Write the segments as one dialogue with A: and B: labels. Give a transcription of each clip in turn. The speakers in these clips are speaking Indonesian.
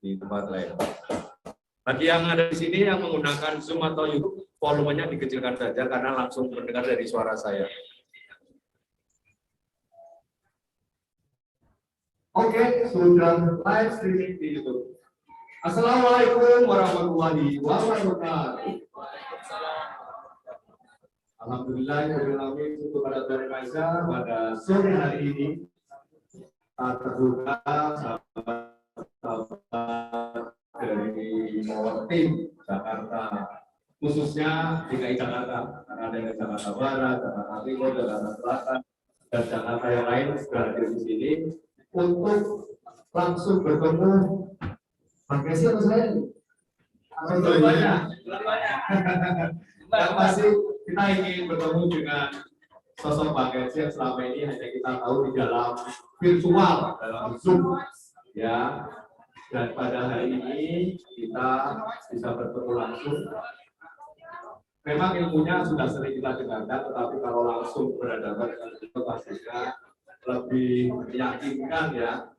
A: di tempat lain. Bagi yang ada di sini yang menggunakan Zoom atau YouTube, volumenya dikecilkan saja karena langsung mendengar dari suara saya. Oke, sudah live streaming di YouTube. Assalamualaikum warahmatullahi wabarakatuh. Alhamdulillah, untuk pada Tuhan pada sore hari ini terbuka sahabat dari tim Jakarta, khususnya DKI Jakarta, karena ada yang Jakarta Barat, Jakarta Timur, Jakarta Selatan, dan Jakarta yang lain sudah hadir di sini untuk langsung bertemu Bang Kesi atau saya? Atau banyak? Yang pasti kita ingin bertemu dengan sosok Bang Kesi yang selama ini hanya kita tahu di dalam virtual, dalam Zoom, ya. Dan pada hari ini kita bisa bertemu langsung. Memang ilmunya sudah sering kita dengarkan, tetapi kalau langsung berhadapan dengan itu pastinya lebih meyakinkan, ya.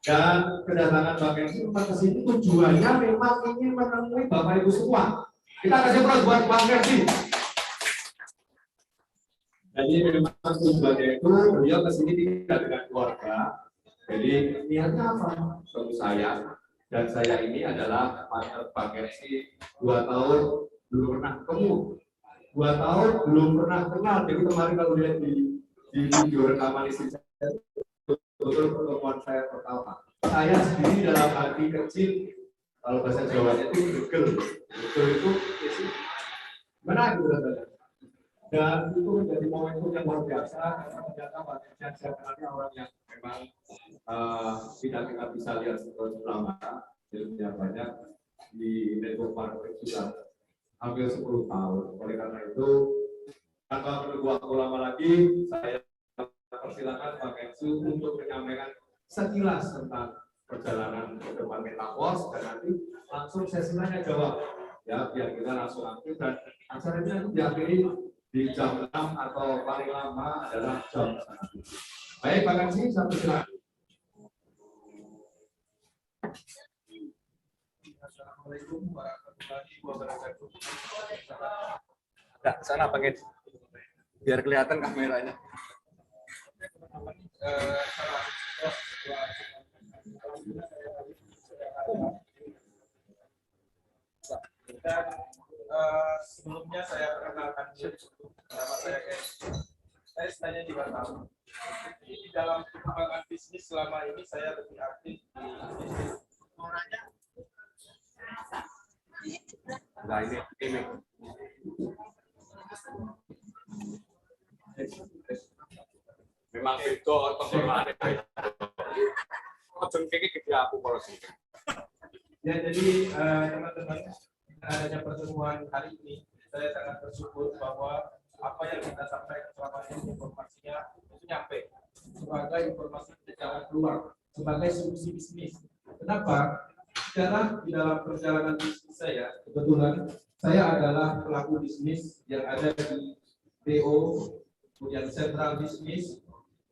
A: Dan kedatangan Bang Kesi ke sini tujuannya memang ingin menemui Bapak Ibu semua. Kita kasih aplaus buat Bang Kesi. Jadi memang tujuannya itu beliau ke sini tidak dengan keluarga. Jadi niatnya apa? Tentu saya dan saya ini adalah partner Bang Kesi 2 tahun belum pernah ketemu, 2 tahun belum pernah kenal. Jadi kemarin kalau lihat di video rekaman istri saya, betul pertemuan saya pertama. Saya sendiri dalam hati kecil, kalau bahasa Jawanya itu begel itu isi mana gitu dan itu menjadi momentum yang luar biasa karena ternyata Bang Kesi saya kenalnya orang yang memang tidak kita bisa lihat setelah mata, ilmunya banyak di network marketing sudah hampir 10 tahun. Oleh karena itu, tanpa menunggu waktu lama lagi, saya persilakan Bang Kesi untuk menyampaikan sekilas tentang perjalanan ke depan Metaverse dan nanti langsung sesi tanya jawab, ya, biar kita langsung aktif dan acaranya itu diakhiri di jam 6 atau paling lama adalah jam 1. Baik, Bang Kesi, saya persilakan.
B: Assalamualaikum warahmatullahi wabarakatuh.
A: Nah, sana pakai biar kelihatan kameranya.
B: Dan sebelumnya saya perkenalkan nama saya Kesi. Saya sedang di Batam. Di dalam pengembangan bisnis selama ini saya lebih aktif di bisnis orangnya.
A: Nah, ini. Memang itu pengelolaan. Macam kayak gede aku kalau sih.
B: Ya, jadi teman-teman, adanya pertemuan hari ini, saya sangat bersyukur bahwa apa yang kita sampaikan selama ini informasinya itu nyampe sebagai informasi jalan keluar, sebagai solusi bisnis. Kenapa? Karena di dalam perjalanan bisnis saya, kebetulan saya adalah pelaku bisnis yang ada di BO, kemudian sentral bisnis,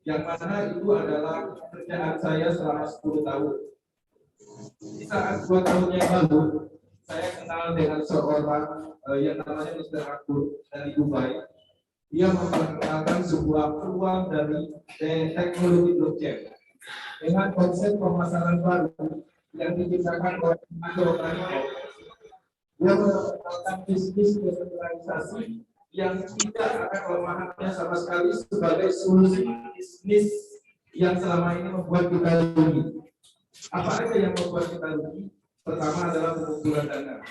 B: yang mana itu adalah pekerjaan saya selama 10 tahun. Di saat 2 tahun yang lalu, saya kenal dengan seorang yang namanya Mr. Akur dari Dubai. Dia memperkenalkan sebuah peluang dari teknologi blockchain dengan konsep pemasaran baru yang diciptakan oleh Microtronics. Dia memperkenalkan bisnis desentralisasi yang tidak ada kelemahannya sama sekali sebagai solusi bisnis yang selama ini membuat kita rugi. Apa aja yang membuat kita rugi? Pertama adalah pengumpulan dana.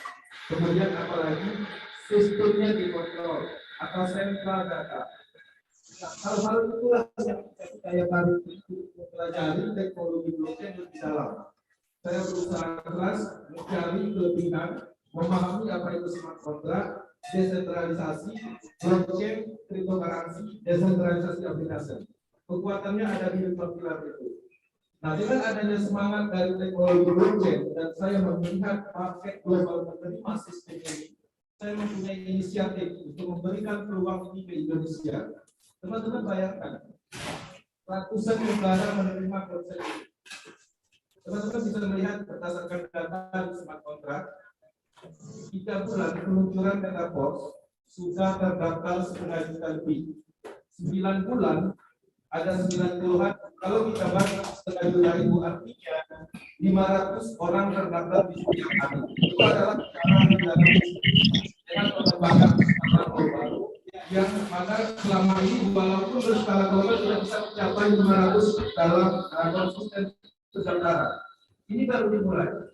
B: Kemudian apalagi sistemnya dikontrol atau sentral data. Nah, hal-hal itulah yang saya tarik untuk mempelajari teknologi blockchain lebih dalam. Saya berusaha keras mencari kelebihan, memahami apa itu smart contract, desentralisasi, blockchain, cryptocurrency, desentralisasi aplikasi. Kekuatannya ada di 5 pilar itu. Nah, dengan adanya semangat dari teknologi blockchain dan saya melihat market global menerima sistem ini, saya mempunyai inisiatif untuk memberikan peluang ini ke Indonesia. Teman-teman bayangkan, ratusan negara menerima konsep ini. Teman-teman bisa melihat berdasarkan data di smart contract, 3 bulan peluncuran Metaverse sudah terdaftar 1,5 juta lebih. 9 bulan ada 90-an. Kalau kita bagi 1,5 juta itu artinya 500 orang terdaftar di setiap hari. Itu adalah cara dengan pengembangan skala global yang mana selama ini walaupun berskala global tidak bisa mencapai 500 dalam konsisten sementara. Ini baru dimulai.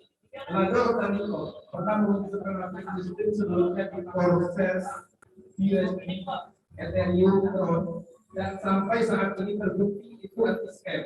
B: Lagar Organico pernah meluncurkan aplikasi sistem sebelumnya di proses USD, Ethereum, Tron, dan sampai saat ini terbukti itu anti-scam.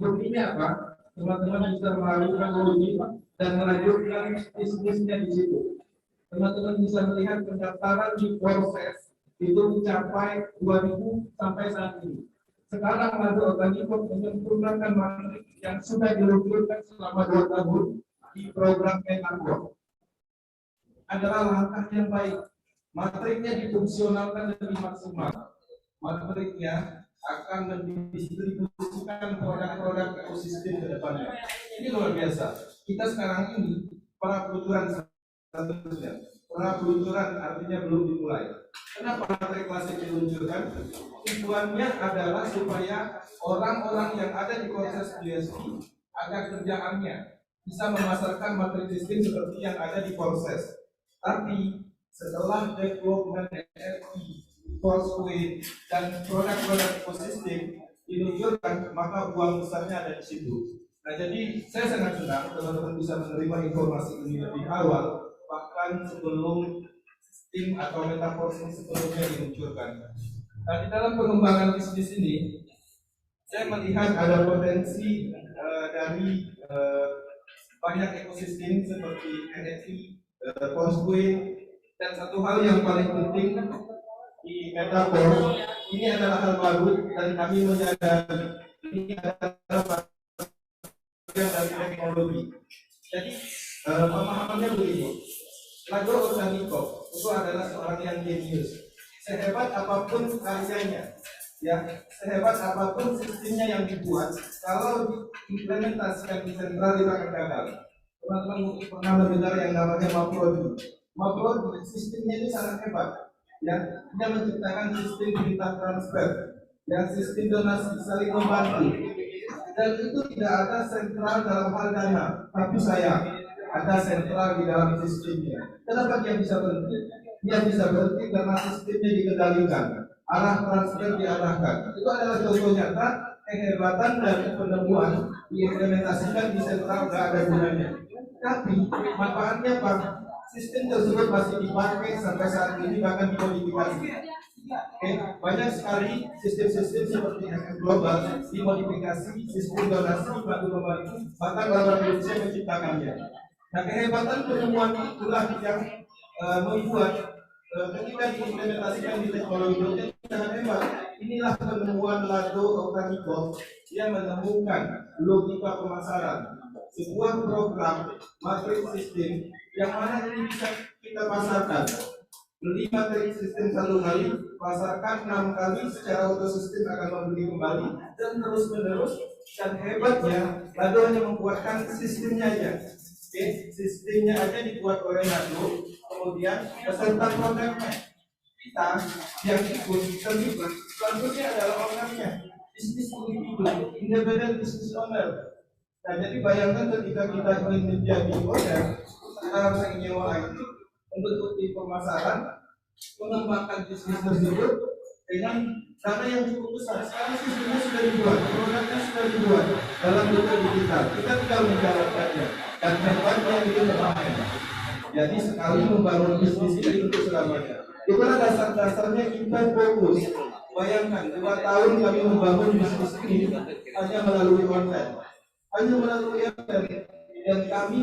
B: Buktinya apa? Teman-teman bisa melakukan login dan melanjutkan bisnisnya di situ. Teman-teman bisa melihat pendaftaran di proses itu mencapai 2.000 sampai saat ini. Sekarang Lagar Organico menyempurnakan materi yang sudah diluncurkan selama 2 tahun di program Metaverse. Adalah langkah yang baik. Materinya difungsionalkan lebih maksimal. Materinya akan mendistribusikan produk-produk ekosistem ke depannya. Ini luar biasa. Kita sekarang ini para peluncuran statusnya. Peluncuran artinya belum dimulai. Kenapa materi klasik diluncurkan? Tujuannya adalah supaya orang-orang yang ada di proses USD agar kerjaannya bisa memasarkan materi sistem seperti yang ada di proses. Tapi setelah development NFT, Forcepoint, dan produk-produk ekosistem diluncurkan, maka uang besarnya ada di situ. Nah, jadi saya sangat senang teman-teman bisa menerima informasi ini lebih awal, bahkan sebelum sistem atau Metaverse ini sebelumnya diluncurkan. Nah, di dalam pengembangan bisnis ini, saya melihat ada potensi dari banyak ekosistem seperti NFT, Forcepoint, dan satu hal yang paling penting di Metaverse ini adalah hal baru dan kami menyadari ini adalah bagian dari teknologi. Jadi pemahamannya begini, Lagar Organico itu adalah seorang yang jenius. Sehebat apapun karyanya, ya, sehebat apapun sistemnya yang dibuat, kalau diimplementasikan di sentral itu akan gagal. Teman-teman mungkin pernah mendengar yang namanya Maprodi. Maprodi sistemnya ini sangat hebat, ya. Dia menciptakan sistem digital transfer, ya, sistem donasi saling membantu, dan itu tidak ada sentral dalam hal dana, tapi saya ada sentral di dalam sistemnya. Kenapa dia bisa berhenti? Dia bisa berhenti karena sistemnya dikendalikan, arah transfer diarahkan. Itu adalah contoh nyata kehebatan dari penemuan diimplementasikan di sentral tidak ada gunanya. Tapi manfaatnya apa? Sistem tersebut masih dipakai sampai saat ini, bahkan dimodifikasi. Banyak sekali sistem-sistem seperti FM Global dimodifikasi, sistem donasi bantu membantu, bahkan orang Indonesia menciptakannya. Nah, kehebatan penemuan itulah yang membuat ketika diimplementasikan di teknologi yang sangat hebat. Inilah penemuan Lagar Organico yang menemukan logika pemasaran, sebuah program materi sistem yang mana ini bisa kita pasarkan. Beli materi sistem 1 kali, pasarkan 6 kali, secara otosistem akan membeli kembali dan terus menerus. Dan hebatnya, Lagar hanya membuatkan sistemnya aja. Sistemnya aja dibuat oleh Lagar, kemudian beserta produknya. Kita yang ikut terlibat, selanjutnya adalah ownernya, bisnis individu, independent business owner. Nah, jadi bayangkan ketika kita ingin menjadi owner, kita harus menyewa IT untuk tim pemasaran, mengembangkan bisnis tersebut dengan dana yang cukup besar. Sekarang sistemnya sudah dibuat, produknya sudah dibuat dalam bentuk digital. Kita tinggal menjalankannya dan hebatnya itu terpakai. Jadi sekali membangun bisnis ini untuk selamanya. Itulah dasar-dasarnya kita fokus. Bayangkan 2 tahun kami membangun bisnis ini hanya melalui online, dan kami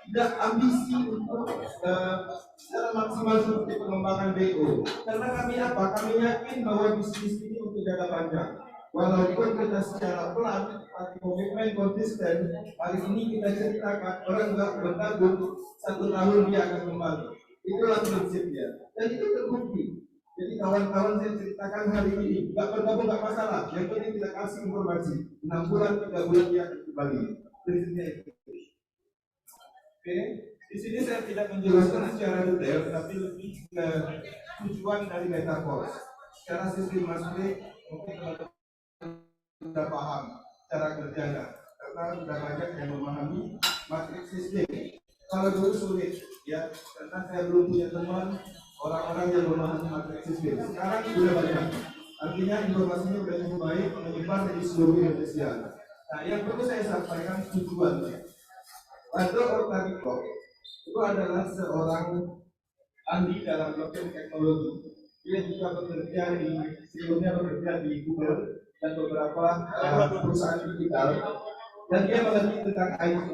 B: tidak ambisi untuk secara maksimal seperti pengembangan BO. Karena kami apa? Kami yakin bahwa bisnis ini untuk jangka panjang. Walaupun kita secara pelan, tapi komitmen konsisten. Hari ini kita ceritakan orang nggak bertabung 1 tahun dia akan kembali. Itulah prinsipnya. Dan itu terbukti. Jadi kawan-kawan saya ceritakan hari ini, nggak bergabung nggak masalah. Yang penting kita kasih informasi. 6 bulan, 3 bulan dia akan kembali. prinsipnya itu. Oke, di sini saya tidak menjelaskan secara detail, tapi lebih ke tujuan dari metaverse. Secara sistem Maastricht mungkin teman-teman sudah paham cara kerjanya, karena sudah banyak yang memahami matriks sistem. Kalau dulu sulit, ya, karena saya belum punya teman orang-orang yang memahami matriks sistem. Sekarang sudah banyak. Artinya informasinya sudah cukup baik, menyebar di seluruh Indonesia. Nah, yang perlu saya sampaikan tujuannya. Andrew Ortega itu adalah seorang ahli dalam blockchain teknologi. Dia juga bekerja sebelumnya bekerja di Google dan beberapa perusahaan digital. Dan dia mengerti tentang IT.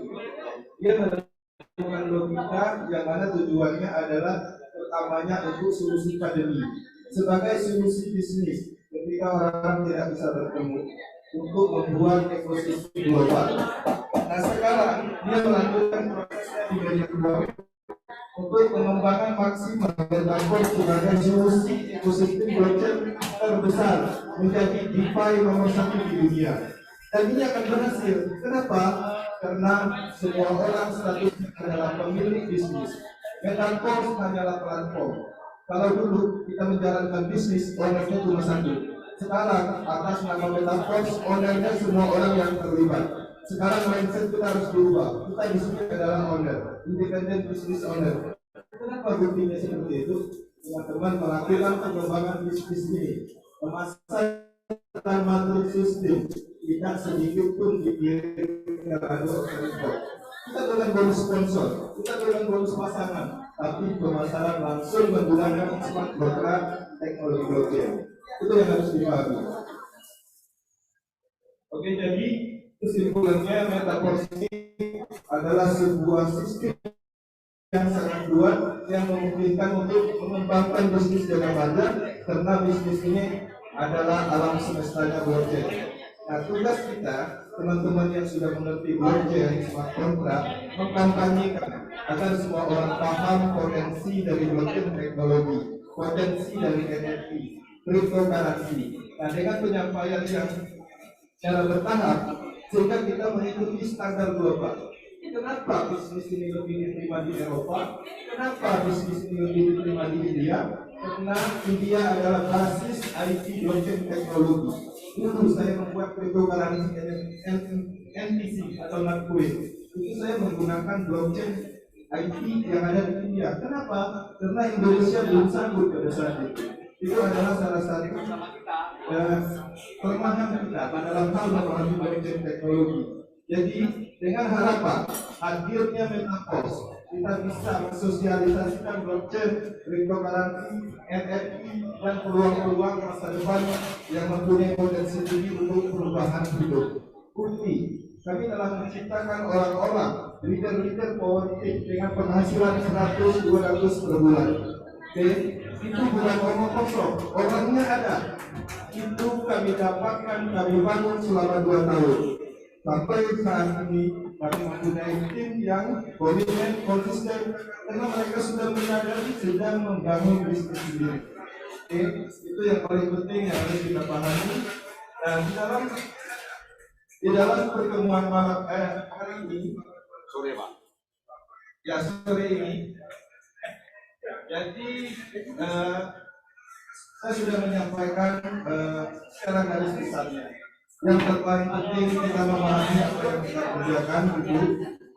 B: Dia menemukan logika yang mana tujuannya adalah pertamanya untuk solusi pandemi sebagai solusi bisnis ketika orang tidak bisa bertemu untuk membuat ekosistem global. Nah, sekarang dia melanjutkan prosesnya di media keuangan untuk pengembangan maksimal Metaverse sebagai solusi ekosistem blockchain terbesar menjadi DeFi nomor 1 di dunia. Dan ini akan berhasil. Kenapa? Karena semua orang statusnya adalah pemilik bisnis. Metaverse hanyalah platform. Kalau dulu kita menjalankan bisnis, ownernya cuma satu. Sekarang atas nama Metaverse, ownernya semua orang yang terlibat. Sekarang mindset kita harus berubah. Kita di sini adalah owner, independent business owner. Kenapa buktinya seperti itu? Teman-teman melakukan pengembangan bisnis ini, memasarkan matriks sistem, tidak sedikit pun dikirim ke kita bukan bonus sponsor, kita bukan bonus pasangan, tapi pemasaran langsung menggunakan smart contract teknologi blockchain. Itu yang harus dipahami. Oke, jadi kesimpulannya metaverse ini adalah sebuah sistem yang sangat kuat yang memungkinkan untuk mengembangkan bisnis jangka panjang, karena bisnis ini adalah alam semestanya blockchain. Nah, tugas kita, teman-teman yang sudah mengerti blockchain, smart contract, mengkampanyekan agar semua orang paham potensi dari blockchain teknologi, potensi dari NFT, cryptocurrency. Nah, dengan penyampaian yang secara bertahap, sehingga kita mengikuti standar global. Kenapa bisnis ini lebih diterima di Eropa? Kenapa bisnis ini lebih diterima di India? Karena India adalah basis IT blockchain teknologi. Dulu saya membuat cryptocurrency NTC atau Netcoin. Itu saya menggunakan blockchain IT yang ada di India. Kenapa? Karena Indonesia belum sanggup pada saat itu. Itu adalah salah satu kelemahan kita dalam hal memahami blockchain teknologi. Jadi dengan harapan hadirnya metaverse, kita bisa mensosialisasikan blockchain, cryptocurrency, NFT, dan peluang-peluang masa depan yang mempunyai potensi tinggi untuk perubahan hidup. Bukti, kami telah menciptakan orang-orang, leader-leader politik dengan penghasilan 100-200 per bulan. Oke, itu bukan omong kosong, orangnya ada. Itu kami dapatkan, kami bangun selama 2 tahun. Sampai saat ini kami mempunyai tim yang komitmen, konsisten, karena mereka sudah menyadari sedang membangun bisnis sendiri. Oke, itu yang paling penting yang harus kita pahami. Dan di dalam pertemuan malam hari ini, sore Pak, ya sore ini, jadi saya sudah menyampaikan secara garis besarnya. Yang terpaling penting kita memahami apa yang kita kerjakan itu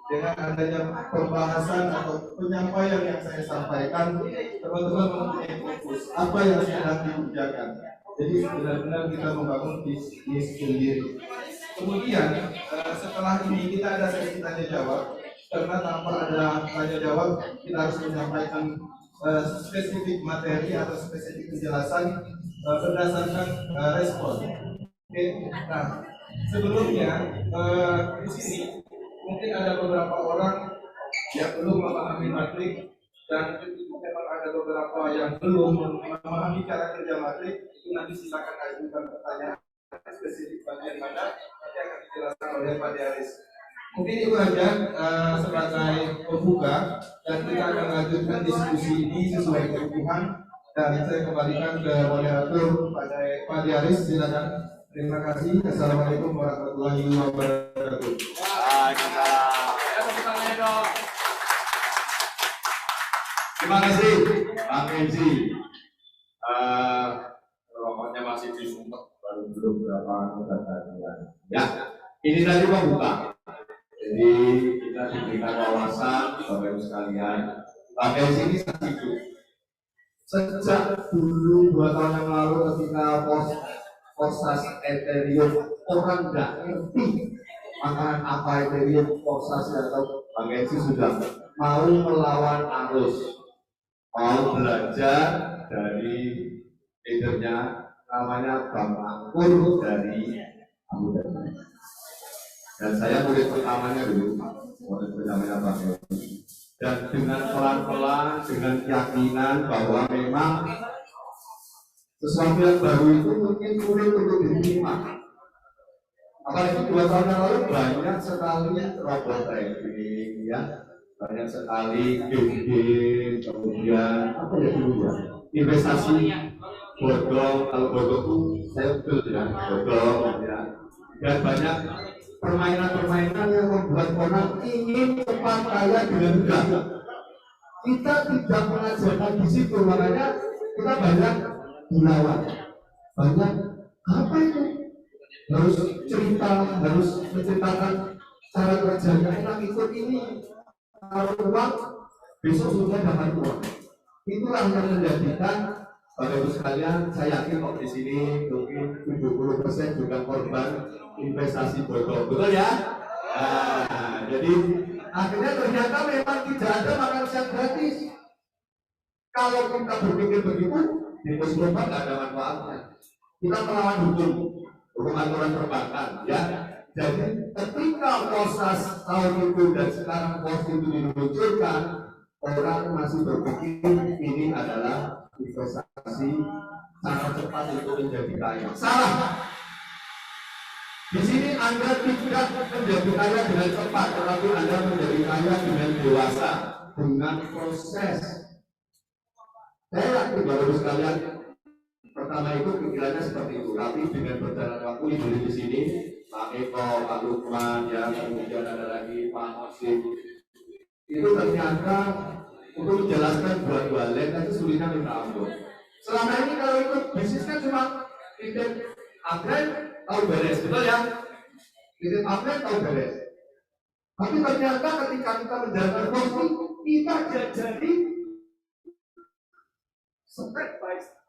B: dengan adanya pembahasan atau penyampaian yang saya sampaikan, teman-teman mempunyai fokus apa yang sedang dikerjakan. Jadi benar-benar kita membangun bisnis sendiri. Kemudian setelah ini kita ada sesi tanya jawab, karena tanpa ada tanya jawab kita harus menyampaikan spesifik materi atau spesifik penjelasan berdasarkan respon. Oke, nah sebelumnya di sini mungkin ada beberapa orang yang belum memahami matrik, dan memang ada beberapa yang belum memahami cara kerja matrik. Itu nanti silakan ajukan pertanyaan spesifik bagian mana, nanti akan dijelaskan oleh Pak Diaris. Mungkin itu aja sebagai pembuka, dan kita akan lanjutkan diskusi ini sesuai kebutuhan. Dan saya kembalikan ke moderator Pak Diaris, silakan. Terima kasih. Assalamualaikum warahmatullahi wabarakatuh.
C: Waalaikumsalam.
B: Ya, tepuk tangannya dong.
A: Terima kasih, Pak Menji. Rokoknya masih disumpet, baru belum berapa bulan. Ya, ini tadi pembuka. Jadi kita diberikan wawasan, Bapak Ibu sekalian. Pak Menji ini sangat hidup. Sejak dulu 2 tahun yang lalu ketika posas Ethereum orang nggak ngerti makanan apa Ethereum posas atau Bang Enzi sudah mau melawan arus, mau belajar dari leadernya namanya Bang Angkur dari Abu Dhabi. Dan saya murid pertamanya dulu, murid pertamanya Bang Enzi. Dan dengan pelan-pelan, dengan keyakinan bahwa memang sesuatu yang baru itu mungkin sulit untuk diterima. Apalagi 2 tahun yang lalu banyak sekali robot trading, ya, banyak sekali game, kemudian apa ya dulu ya, investasi bodong. Kalau bodong itu saya betul ya, bodong ya, dan banyak permainan-permainan yang membuat orang ingin cepat kaya dengan mudah. Kita tidak mengajarkan di situ, makanya kita banyak dilawan, banyak apa itu harus cerita, harus menceritakan cara kerjanya. Enak ikut ini, taruh uang, besok sudah dapat uang. Itulah yang menjadikan Bapak Ibu sekalian, saya yakin kok di sini mungkin 70% juga korban investasi bodong, betul ya? Nah, jadi akhirnya ternyata memang tidak ada makan siang gratis. Kalau kita berpikir begitu, di pos global tidak ada manfaatnya. Kita melawan hukum aturan perbankan, ya. Jadi ketika posas tahun itu dan sekarang pos itu diluncurkan, orang masih berpikir ini adalah investasi cara cepat untuk menjadi kaya. Salah. Di sini Anda tidak menjadi kaya dengan cepat, tetapi Anda menjadi kaya dengan dewasa, dengan proses. Saya yakin Bapak Ibu sekalian, pertama itu pikirannya seperti itu, tapi dengan berjalan waktu di sini, Pak Eko, Pak Lukman, ya, kemudian ada lagi Pak Hasim, itu ternyata untuk menjelaskan dua-dua lain itu sulitnya minta ampun. Selama ini kalau ikut bisnis kan cuma titip upgrade tahu beres, betul ya? Titip upgrade tahu beres. Tapi ternyata ketika kita menjalankan posting, kita jadi step by step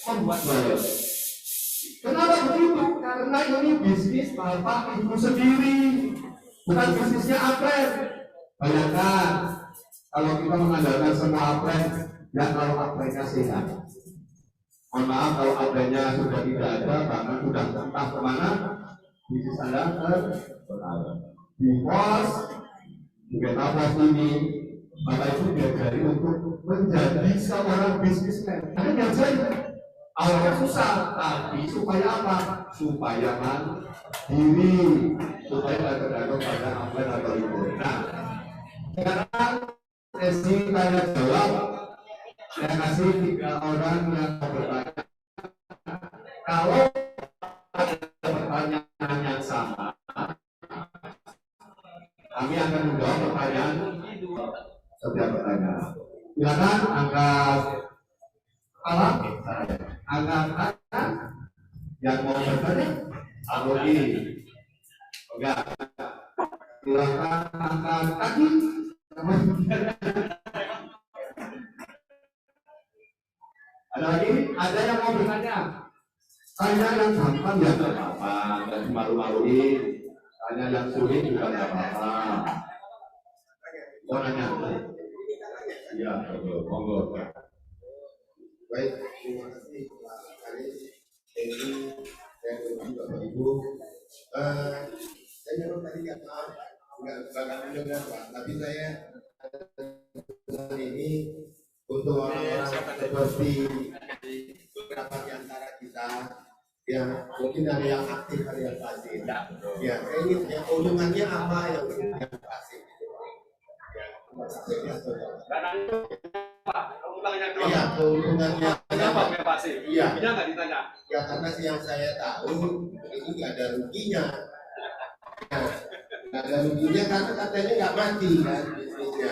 A: membuat bayar. Kenapa begitu? Karena ini bisnis Bapak Ibu sendiri, bukan bisnisnya upgrade. Bayangkan kalau kita mengandalkan semua upgrade, ya kalau upgrade-nya sehat. Mohon maaf kalau upgrade-nya sudah tidak ada, bahkan sudah entah kemana, bisnis Anda terpengaruh. Di pos, di Metapos ini, Bapak Ibu diajari untuk menjadi seorang bisnismen. Anda diajari, awalnya susah, tapi supaya apa? Supaya mandiri, supaya tidak tergantung pada upgrade atau itu. Nah, sekarang sesi tanya jawab, saya kasih 3 orang yang bertanya. Kalau ada pertanyaan yang sama, kami akan menjawab pertanyaan setiap pertanyaan. Silakan angkat kepala, angkat tangan yang mau bertanya, atau ini, enggak. Silakan angkat kaki. Ada lagi? Ada yang mau bertanya? Tanya yang gampang ya nggak apa-apa, nggak malu-maluin. Tanya yang sulit juga nggak apa-apa. Mau nanya? Iya, betul. Monggo.
D: Baik, terima kasih Pak Ari, Edi, dan Bapak Ibu. Saya memang tadi nggak mendengar Pak, tapi saya hari ini untuk orang-orang seperti beberapa di antara kita yang mungkin ada yang aktif, ada yang pasif. Ya, saya ingin tanya keuntungannya apa yang pasif? Ya,
A: Pak, kamu tanya dulu.
D: iya, keuntungannya.
A: Kenapa pasif?
D: Iya.
A: Bisa nggak ditanya?
D: Ya karena yang saya tahu ini nggak ada ruginya. Nah, nggak ada ruginya karena katanya nggak mati kan bisnisnya,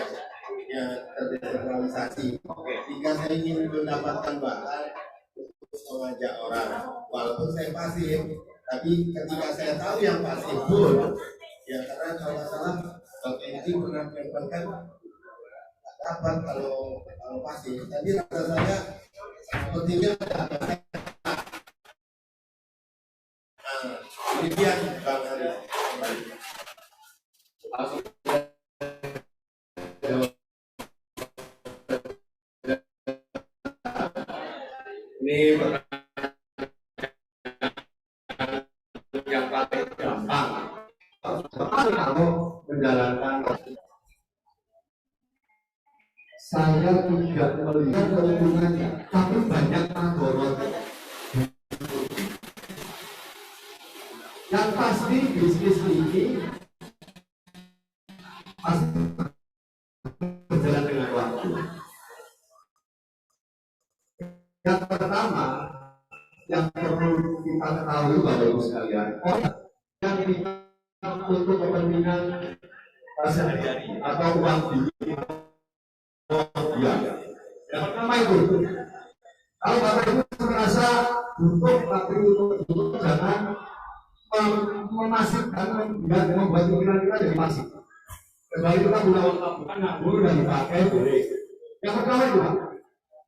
D: ya terdesentralisasi. Jika saya ingin mendapatkan bahan untuk mengajak orang, walaupun saya pasif, tapi ketika saya tahu yang pasif pun, ya karena kalau nggak salah Bang Edi pernah menyampaikan dapat kalau pasif. Tadi rasa saya sepertinya ada. Demikian Bang Haris.
A: Ini yang paling gampang. Kamu menjalankan. Saya tidak melihat keuntungannya, tapi banyak mandorotnya. Yang pasti bisnis ini pasti berjalan dengan waktu. Yang pertama, yang perlu kita ketahui Bapak Ibu sekalian, orang yang diminta untuk kepentingan sehari-hari atau uang dia. Yang pertama itu, kalau Bapak Ibu merasa butuh tapi untuk jangan memasifkan, membuat pikiran kita jadi masif. Kecuali kita punya uang tabungan nganggur dan dipakai boleh. Yang pertama itu,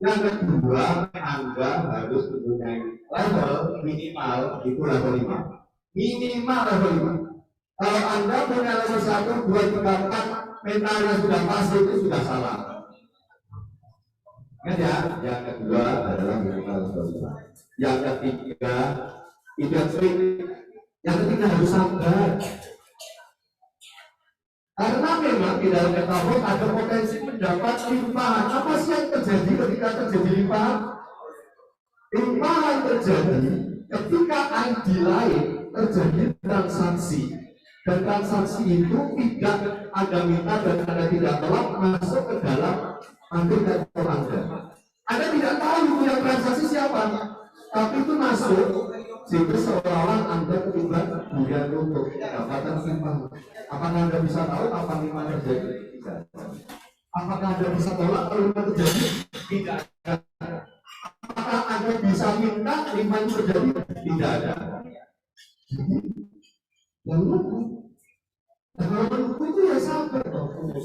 A: yang kedua Anda harus mempunyai level minimal itu level 5. Minimal level 5. Kalau Anda punya level 1, 2, 3, 4, mentalnya sudah pasti itu sudah salah. Ya, yang kedua adalah minimal level 5. Yang ketiga tidak sering. Yang ketiga harus sabar. Karena memang di dalam metafor ada potensi mendapat limpahan. Apa sih yang terjadi ketika terjadi limpahan? Limpahan terjadi ketika ID lain terjadi transaksi. Dan transaksi itu tidak Anda minta dan Anda tidak tolak masuk ke dalam akun rekening Anda. Anda tidak tahu itu yang transaksi siapa, tapi itu masuk. Sehingga seolah-olah Anda ketimbang kemudian untuk mendapatkan limpahan. Apakah Anda bisa tahu apa limpahan terjadi? Tidak. Apakah Anda bisa tolak kalau limpahan terjadi? Tidak ada. Apakah Anda bisa minta limpahan terjadi? Tidak ada. Yang mana? Nah, kalau menurutku itu ya sabar dong.
D: Kalau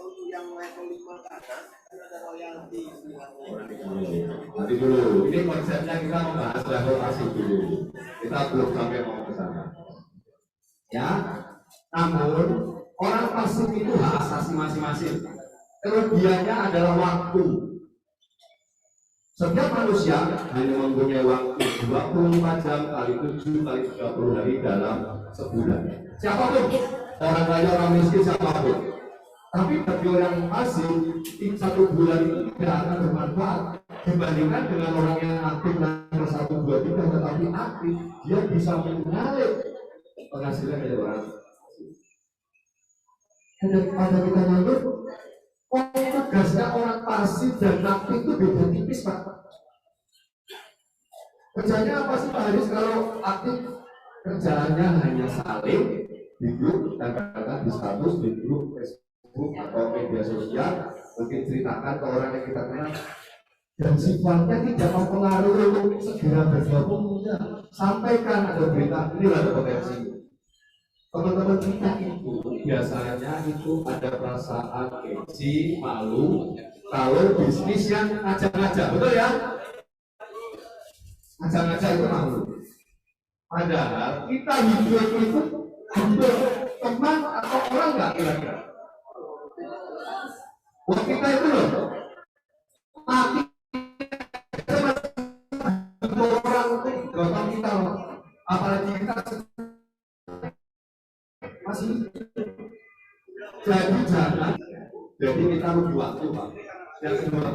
D: untuk yang level 5 ke atas ada royalti.
A: Nanti dulu, ini konsepnya kita membahas level pasif dulu. Kita belum sampai mau ke sana. Ya, namun orang pasif itu hak asasi masing-masing. Kelebihannya adalah waktu. Setiap manusia hanya mempunyai waktu 24 jam kali 7 kali 30 hari dalam sebulan. Siapapun, orang kaya, orang miskin, siapapun. Tapi bagi orang pasif, 1 bulan itu tidak akan bermanfaat dibandingkan dengan orang yang aktif dan 1, 2, 3 tetapi aktif, dia bisa menarik penghasilan dari orang. Dan daripada kita nganggur, tugasnya orang pasif dan aktif itu beda tipis, Pak. Kerjanya apa sih Pak Haris? Kalau aktif, kerjaannya hanya saling hidup dan katakan di status di grup Facebook atau media sosial, mungkin ceritakan ke orang yang kita kenal, dan sifatnya tidak mempengaruhi untuk segera bergabung. Sampaikan ada berita ini, ada potensi. Teman-teman kita itu biasanya itu ada perasaan gengsi, malu kalau bisnis yang ngajak-ngajak, betul ya? Ngajak-ngajak itu malu. Padahal kita hidup itu hidup teman atau orang nggak kira-kira? Buat kita itu loh, mati orang itu gampang kita, apalagi kita masih jadi jangan, jadi kita rugi waktu, Pak. Yang kedua,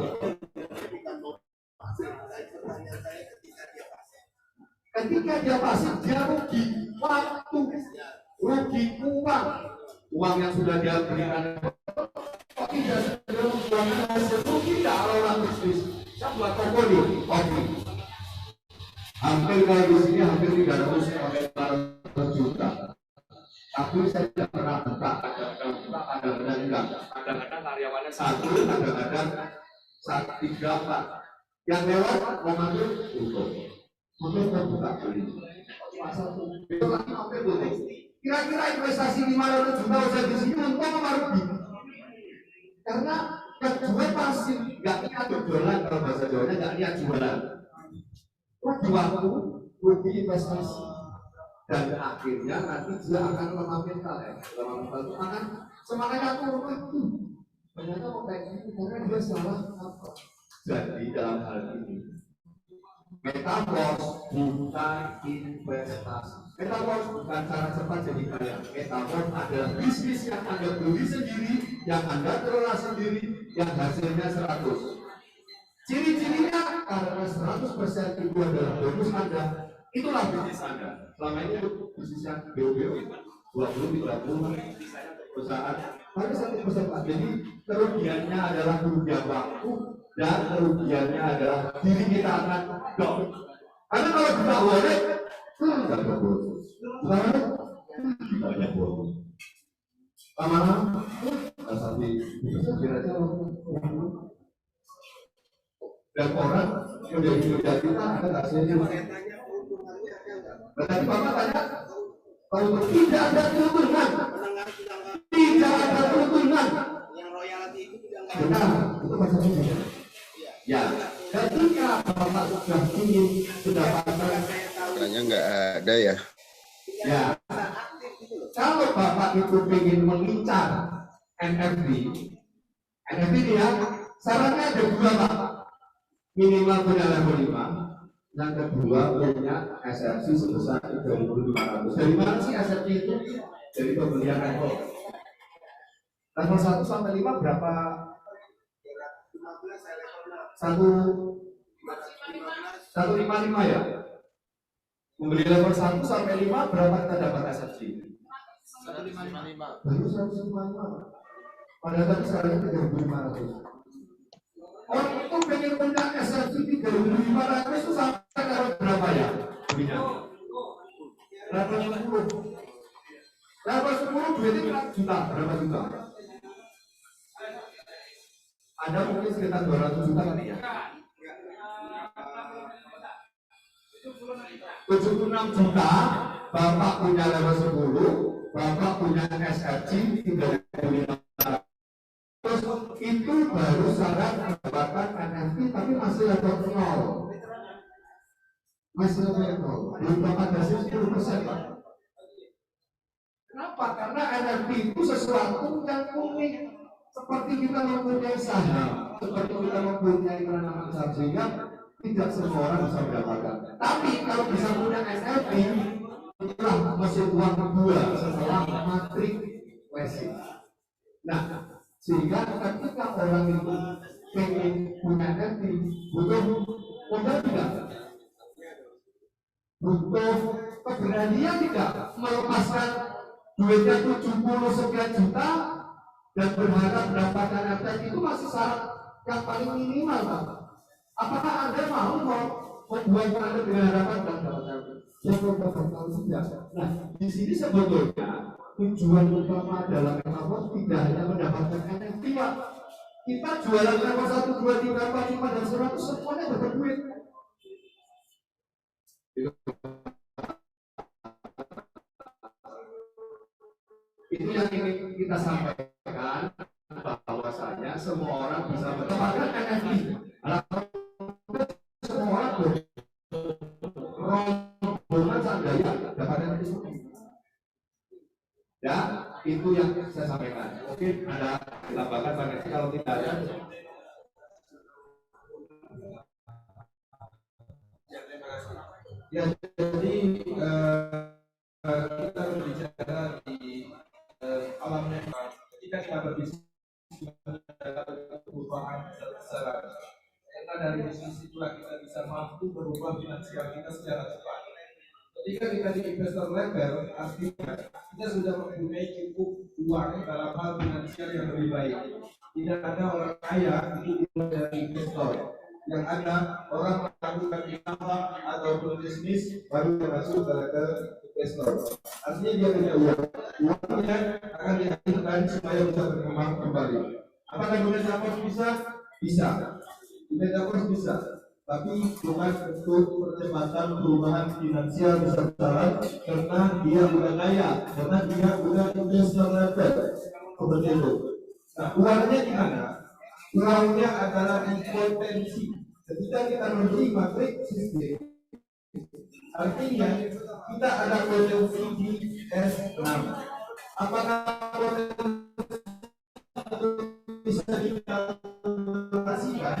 A: ketika dia pasif, dia rugi waktu, rugi uang yang sudah dia berikan. Tidak segera membuangkan hasil rugi. Tidak, orang bisnis saya buat toko nih, kopi kalau di sini hampir 300 sampai 400 juta. Tapi saya tidak pernah buka, kadang-kadang enggak. Kadang-kadang karyawannya satu, kadang-kadang 3-4. Yang lewat mengambil tutup. Untuk membuka beli. Itu lagi sampai tutup. Kira-kira investasi 500 juta usaha di sini untung apa rugi? Karena yang jual pasti nggak niat jualan, kalau bahasa Jawanya nggak niat jualan. Rugi waktu, rugi investasi, dan akhirnya nanti dia akan lemah mental ya. Lemah mental itu akan semangatnya turun itu. Ternyata mau kayak gini karena dia salah apa? Jadi dalam hal ini metaverse bukan investasi. Metaverse bukan cara cepat jadi kaya. Metaverse adalah bisnis yang Anda beli sendiri, yang Anda kelola sendiri, yang hasilnya 100. Ciri-cirinya karena 100% itu adalah bonus Anda, itulah bisnis Anda. Selama ini bisnis yang BO-BO 20-30 perusahaan hanya 1% Pak. Jadi kerugiannya adalah kerugian waktu dan kerugiannya adalah diri kita akan drop. Karena kalau kita boleh, tidak ada bonus. Banyak bonus. Lama-lama, tapi kira-kira dan orang menjadi kita ada hasilnya. Tadi Bapak tanya, kalau tidak ada keuntungan, tidak ada keuntungan.
C: Yang royalti itu tidak
A: Benar, itu maksudnya. Ya, ketika Bapak sudah ingin mendapatkan,
E: katanya nggak ada ya.
A: ya, kalau Bapak itu ingin mengincar NFT ini ya, sarannya ada dua Pak. Minimal punya level 5, yang kedua punya SRC sebesar 3.500. Dari mana sih SRC itu? Dari pembelian level 1 sampai 5 berapa? 155 ya? Membeli level 1 sampai 5 berapa kita dapat SRC?
C: 155.
A: Baru 155. Padahal tadi sekarang 3.500. Orang itu pengen punya SRC 3.500 itu sampai level berapa ya? Level 10. Level 10 duitnya berapa juta? Berapa juta? Ada mungkin sekitar 200 juta kali ya? 76 juta, Bapak punya level 10, Bapak punya SRC 3.500. Terus itu baru syarat mendapatkan NFT tapi masih level 0. Masih level 0. Belum dapat hasil 10% Pak. Kenapa? Karena NFT itu sesuatu yang unik. Seperti kita mempunyai saham, seperti kita mempunyai penanaman saham, sehingga tidak semua orang bisa mendapatkan. Tapi kalau bisa punya NFT, itulah mesin uang kedua setelah matrikulasi. Nah, sehingga ketika orang itu pengen punya NFT, butuh modal tidak? Butuh keberanian tidak? Melepaskan duitnya 70 sekian juta dan berharap mendapatkan NFT itu masih syarat yang paling minimal Pak. Apakah Anda mau membuat Anda dengan harapan dan mendapatkan NFT? Tidak. Nah, di sini sebetulnya tujuan utama dalam metaverse tidak hanya mendapatkan NFT Pak. Kita jualan level 1, 2, 3, 4, 5 dan 100 semuanya dapat duit. Itu yang ingin kita sampaikan, bahwasanya semua orang bisa mendapatkan NFT. Semua orang rombongan Sanjaya dapatkan NFT. Ya, itu yang saya sampaikan. Mungkin ada tambahkan Pak Nesi, kalau tidak ada.
B: Ya, jadi kita berbicara di alam nyata. Ketika kita berbisnis kebutuhan besar, karena dari bisnis itulah kita bisa mampu merubah finansial kita secara cepat. Ketika kita di investor level, artinya kita sudah mempunyai cukup uang dalam hal finansial yang lebih baik. Tidak ada orang kaya itu dari investor.
D: yang ada orang melakukan usaha ataupun bisnis baru masuk ke level investor. Artinya dia punya uang, uangnya akan dihasilkan supaya bisa berkembang kembali. Apakah di metaverse bisa? Bisa. Di metaverse bisa, tapi bukan untuk percepatan perubahan finansial besar-besaran karena dia udah kaya, karena dia udah investor level seperti itu. Nah, uangnya di mana? Uangnya adalah di potensi. Ketika kita membeli matrik sistem, artinya kita ada potensi di S6. Apakah potensi bisa dikalkulasikan?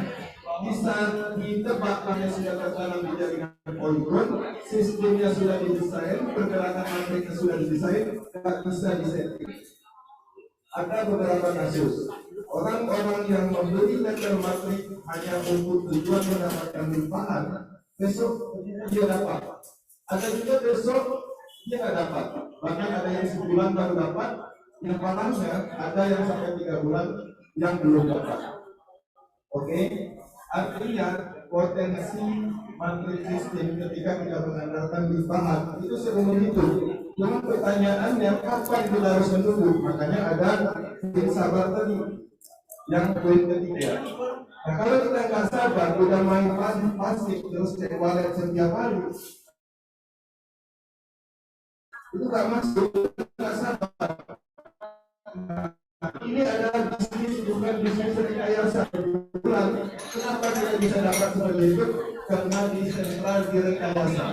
D: Bisa ditebak karena sudah tertanam di jaringan poligon, sistemnya sudah didesain, pergerakan matriknya sudah didesain, tidak bisa disetting. Ada beberapa kasus orang-orang yang membeli letter matrik hanya untuk tujuan mendapatkan limpahan, besok dia dapat. Ada juga besok dia nggak dapat. Bahkan ada yang sebulan baru dapat, yang parahnya ada yang sampai 3 bulan yang belum dapat. Oke, artinya potensi matrik sistem ketika kita mengandalkan limpahan itu seumur hidup. Cuma pertanyaannya kapan kita harus menunggu? Makanya ada yang sabar tadi, yang poin ketiga. Nah, kalau kita nggak sabar, udah main pasif terus cek wallet setiap hari, itu nggak masuk, nggak sabar. Ini adalah bisnis, bukan bisnis rekayasa. Kenapa kita bisa dapat seperti itu? Karena di sentral direkayasa.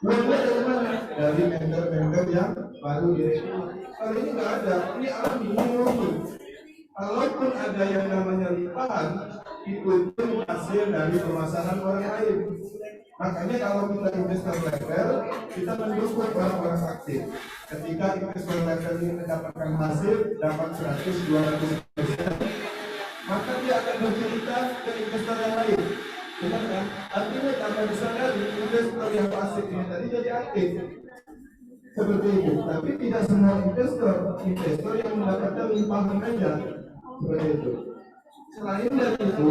D: Uangnya dari mana? Dari member-member yang baru direkrut. Kalau ini nggak ada, ini alami, ini murni. Kalaupun ada yang namanya limpahan, itu pun hasil dari pemasaran orang lain. Makanya kalau kita investor level, kita mendukung orang-orang aktif. Ketika investor level ini mendapatkan hasil, dapat 100-200%, maka dia akan bercerita ke investor yang lain. Benar kan? Artinya tanpa disadari, investor yang pasif ini tadi jadi aktif. Seperti itu. Tapi tidak semua investor yang mendapatkan limpahan aja. Seperti itu. Selain dari itu,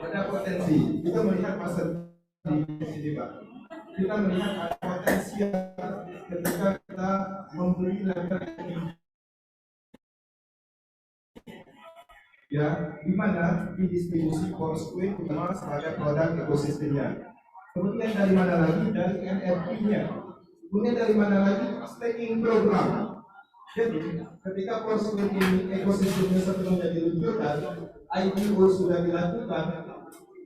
D: ada potensi. Kita melihat masa di sini, Pak. Kita melihat ada potensi ketika kita membeli level ini. Ya, di mana di distribusi Foursquare terutama sebagai produk ekosistemnya. Kemudian dari mana lagi? Dari NFT-nya. Kemudian dari mana lagi? Staking program. Jadi, ketika Foursquare ini ekosistemnya sepenuhnya diluncurkan, IPO sudah dilakukan,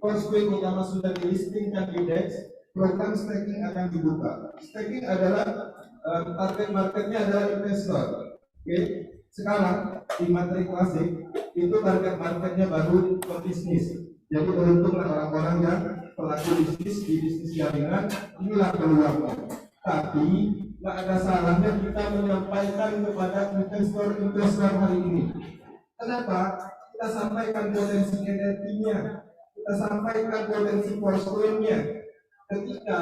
D: Foursquare utama sudah dilistingkan di DEX, program staking akan dibuka. Staking adalah target marketnya adalah investor. Oke, sekarang di materi klasik itu target marketnya baru pebisnis. Jadi beruntunglah orang-orang yang pelaku bisnis di bisnis jaringan, inilah peluangnya. Tapi nggak ada salahnya kita menyampaikan kepada investor hari ini. Kenapa? Kita sampaikan potensi NFT-nya, kita sampaikan potensi Foursquare-nya. Ketika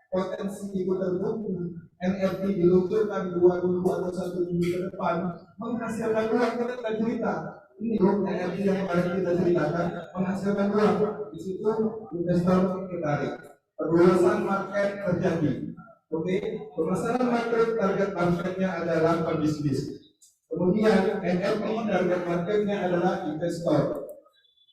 D: potensi itu terbukti, NFT diluncurkan 2 minggu atau 1 minggu ke depan, menghasilkan uang, kita tidak cerita. Ini loh NFT yang kemarin kita ceritakan, menghasilkan uang. Di situ investor tertarik. Perluasan market terjadi. Oke, pemasaran market target marketnya adalah pebisnis. Kemudian NFT target marketnya adalah investor.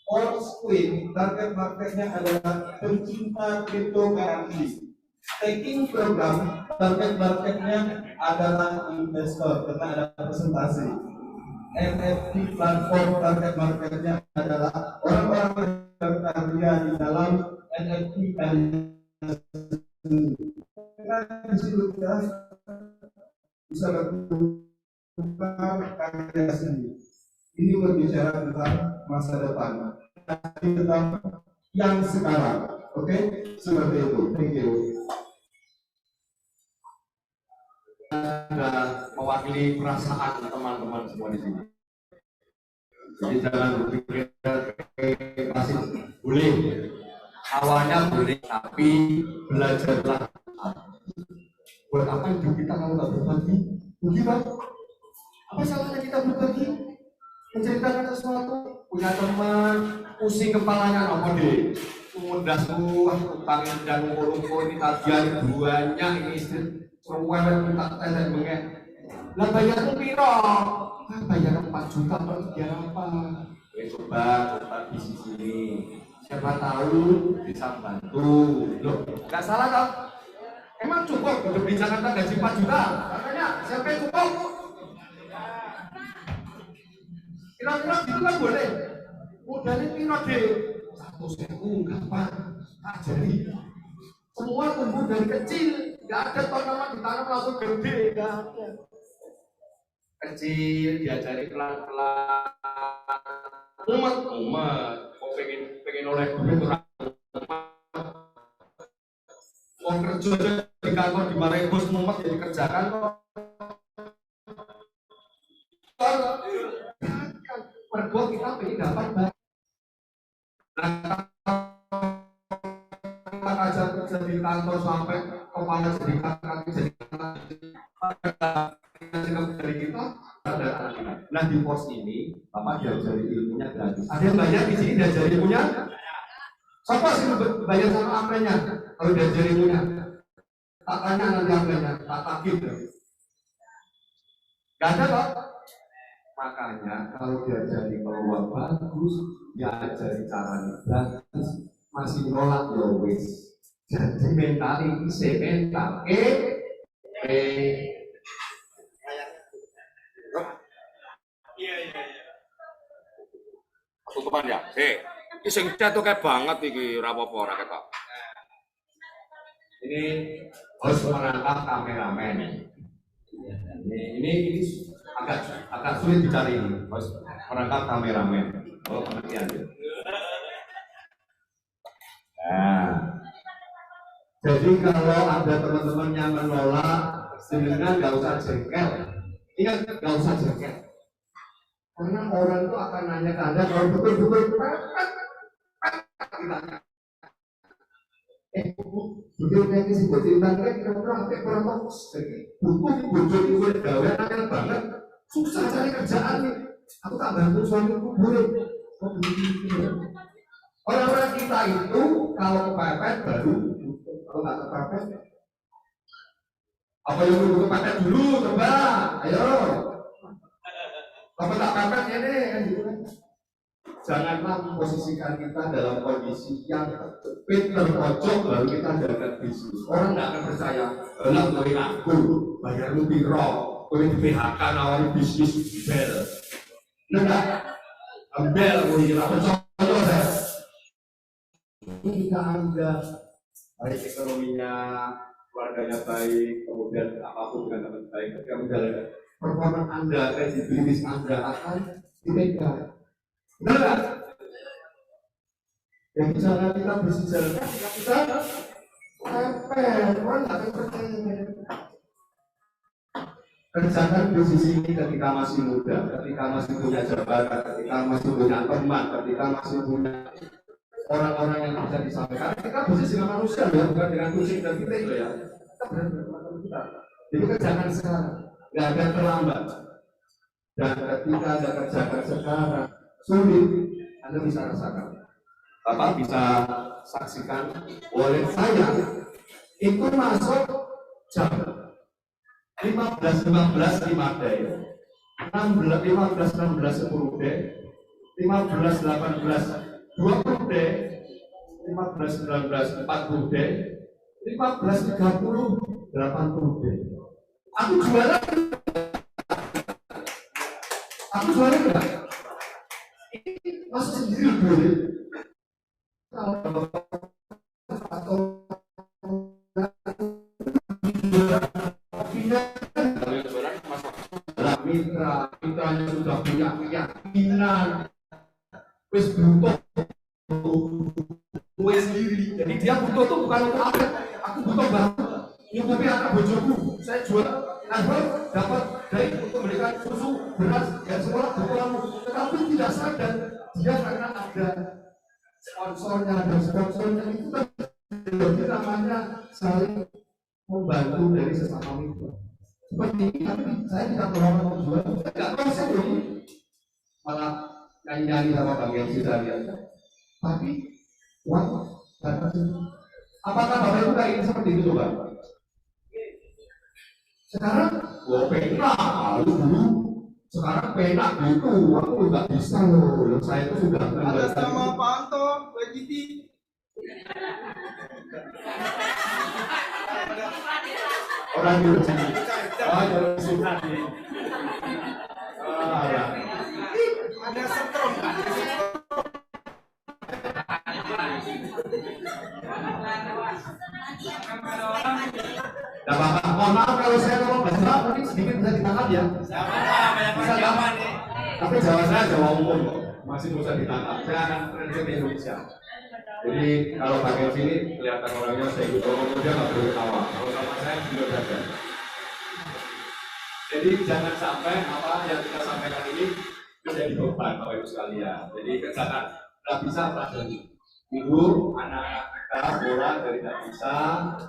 D: Foursquare target marketnya adalah pencinta cryptocurrency. Staking program target marketnya adalah investor karena ada presentasi. NFT platform target marketnya adalah orang-orang yang berkarya di dalam NFT karya. Di situ kita bisa bertukar karya sendiri. Ini berbicara tentang masa depan, tentang yang sekarang. Oke, seperti itu. Thank you.
A: Mewakili perasaan teman-teman semua di sini. Jadi jangan berpikir masih boleh. Awalnya boleh, tapi belajarlah. Buat apa hidup kita kalau nggak berbagi? Begitu, apa salahnya kita berbagi? Menceritakan sesuatu punya teman pusing kepalanya apa deh, udah semua utangnya dan ngumpul ini tagihan banyak ini istri seruan minta tanya bengek. Lah bayarmu piro? Bayar 4 juta per apa? Coba di sini. Siapa tahu bisa bantu. Loh, nggak salah kan? Emang cukup hidup di Jakarta gaji 4 juta? Katanya siapa yang cukup? Kira-kira gitu kan boleh. Modalnya piro deh? 100.000 gampang. Jadi semua tumbuh dari kecil. Nggak ada tanaman ditanam langsung gede. Nggak ada. Kecil diajari pelan-pelan. Umat, kok pengen oleh duit orang. Mau kerja di kantor dimarahin bos mumet jadi kerjakan kok. Berdua kita pengen dapat banyak. Kita ajar kerja di kantor sampai kepala jadi kaki jadi dari kita. Nah di pos ini Bapak diajari ilmunya gratis. Ada yang bayar di sini diajari ilmunya? Siapa sih bayar sama apanya? Kalau diajari ilmunya, tak tanya nanti apanya, tak takib. Gak ada Pak. Makanya kalau diajari keluar bagus, diajari cara gratis, masih nolak ya wis. Jadi mental ini semental
F: tutupan ya. Iki sing cetoke banget iki ora apa-apa ora ketok.
A: Ini harus menangkap kameramen. Ini agak sulit dicari ini. Harus menangkap kameramen. Oh, pengertian. Nah, jadi kalau ada teman-teman yang menolak, dengan nggak usah jengkel. Ingat, nggak usah jengkel. Karena orang itu akan nanya ke Anda kalau betul-betul betul kayak si bocil tangga kira-kira sampai kurang bagus. Butuh bocil itu gawe angel banget, susah cari kerjaan nih. Aku tak bantu suamiku boleh. Orang-orang kita itu kalau kepepet baru, kalau nggak kepepet, apa yang perlu kepepet dulu coba, ayo. Apa tak pepet ini kan gitu kan. Janganlah memposisikan kita dalam kondisi yang terjepit, terpojok, lalu kita dapat bisnis. Orang nggak akan percaya, enak gue aku, bayar lu piro, gue di PHK nawari bisnis bel. Enggak, bel gue kira percaya deh. Ini kita Anda, baik ekonominya, keluarganya baik, kemudian apapun dengan teman baik, ketika menjalankan performa Anda, kredibilitas Anda akan dipegang. Benar nggak? Yang misalnya kita bersejarah, kita orang nggak akan percaya. Kerjakan posisi ini ketika masih muda, ketika masih punya jabatan, ketika masih punya teman, ketika masih punya orang-orang yang bisa disampaikan. Kita posisi dengan manusia ya, bukan dengan kucing dan kita itu ya. Kita benar-benar kita. Jadi kerjakan sekarang, nggak ada terlambat. Dan ketika Anda kerjakan sekarang, sulit, Anda bisa rasakan. Bapak bisa saksikan wallet saya itu masuk jam 15.15 5 day, 15.16 10 day, 15.18 20 day, 15.19 40 day, 15.30 80 day. Aku jualan enggak? Masuk sendiri boleh. Atau mitranya sudah punya keyakinan, wis butuh gue sendiri. Jadi dia butuh tuh bukan untuk apa? Aku butuh banget. Nyukupi anak bojoku, saya jual dapat dari untuk memberikan susu, beras, dan sekolah berkurang. Tetapi tidak sadar dia karena ada sponsornya dan sponsornya itu jadi namanya saling membantu dari sesama mitra. Seperti ini, tapi saya tidak pernah menjual, tidak tahu saya belum malah nyanyi-nyanyi sama Bang Yansi saya lihat. Tapi, wah, apakah Bapak Ibu kayak ini seperti itu coba? Sekarang, gua penak, dulu. Sekarang penak gitu, aku nggak bisa loh. Saya itu sudah
C: Atas nama Pak Anto, WGT.
A: orang dulu sini. Oh, jalur sunat nih.
C: Ada setrum kan?
A: Nah, Bapak, mohon maaf kalau saya ngomong bahasa mungkin sedikit bisa ditangkap ya. Bisa gampang nih. Tapi Jawa saya Jawa umum kok, masih bisa ditangkap. Saya akan translate ke Indonesia. Jadi kalau pakai sini kelihatan orangnya saya ikut ngomong dia nggak perlu ketawa. Kalau sama saya juga saja. Jadi jangan sampai apa yang kita sampaikan ini menjadi beban Bapak Ibu sekalian. Jadi jangan nggak bisa pelajari. Ibu, anak-anak kita bola dari tidak bisa,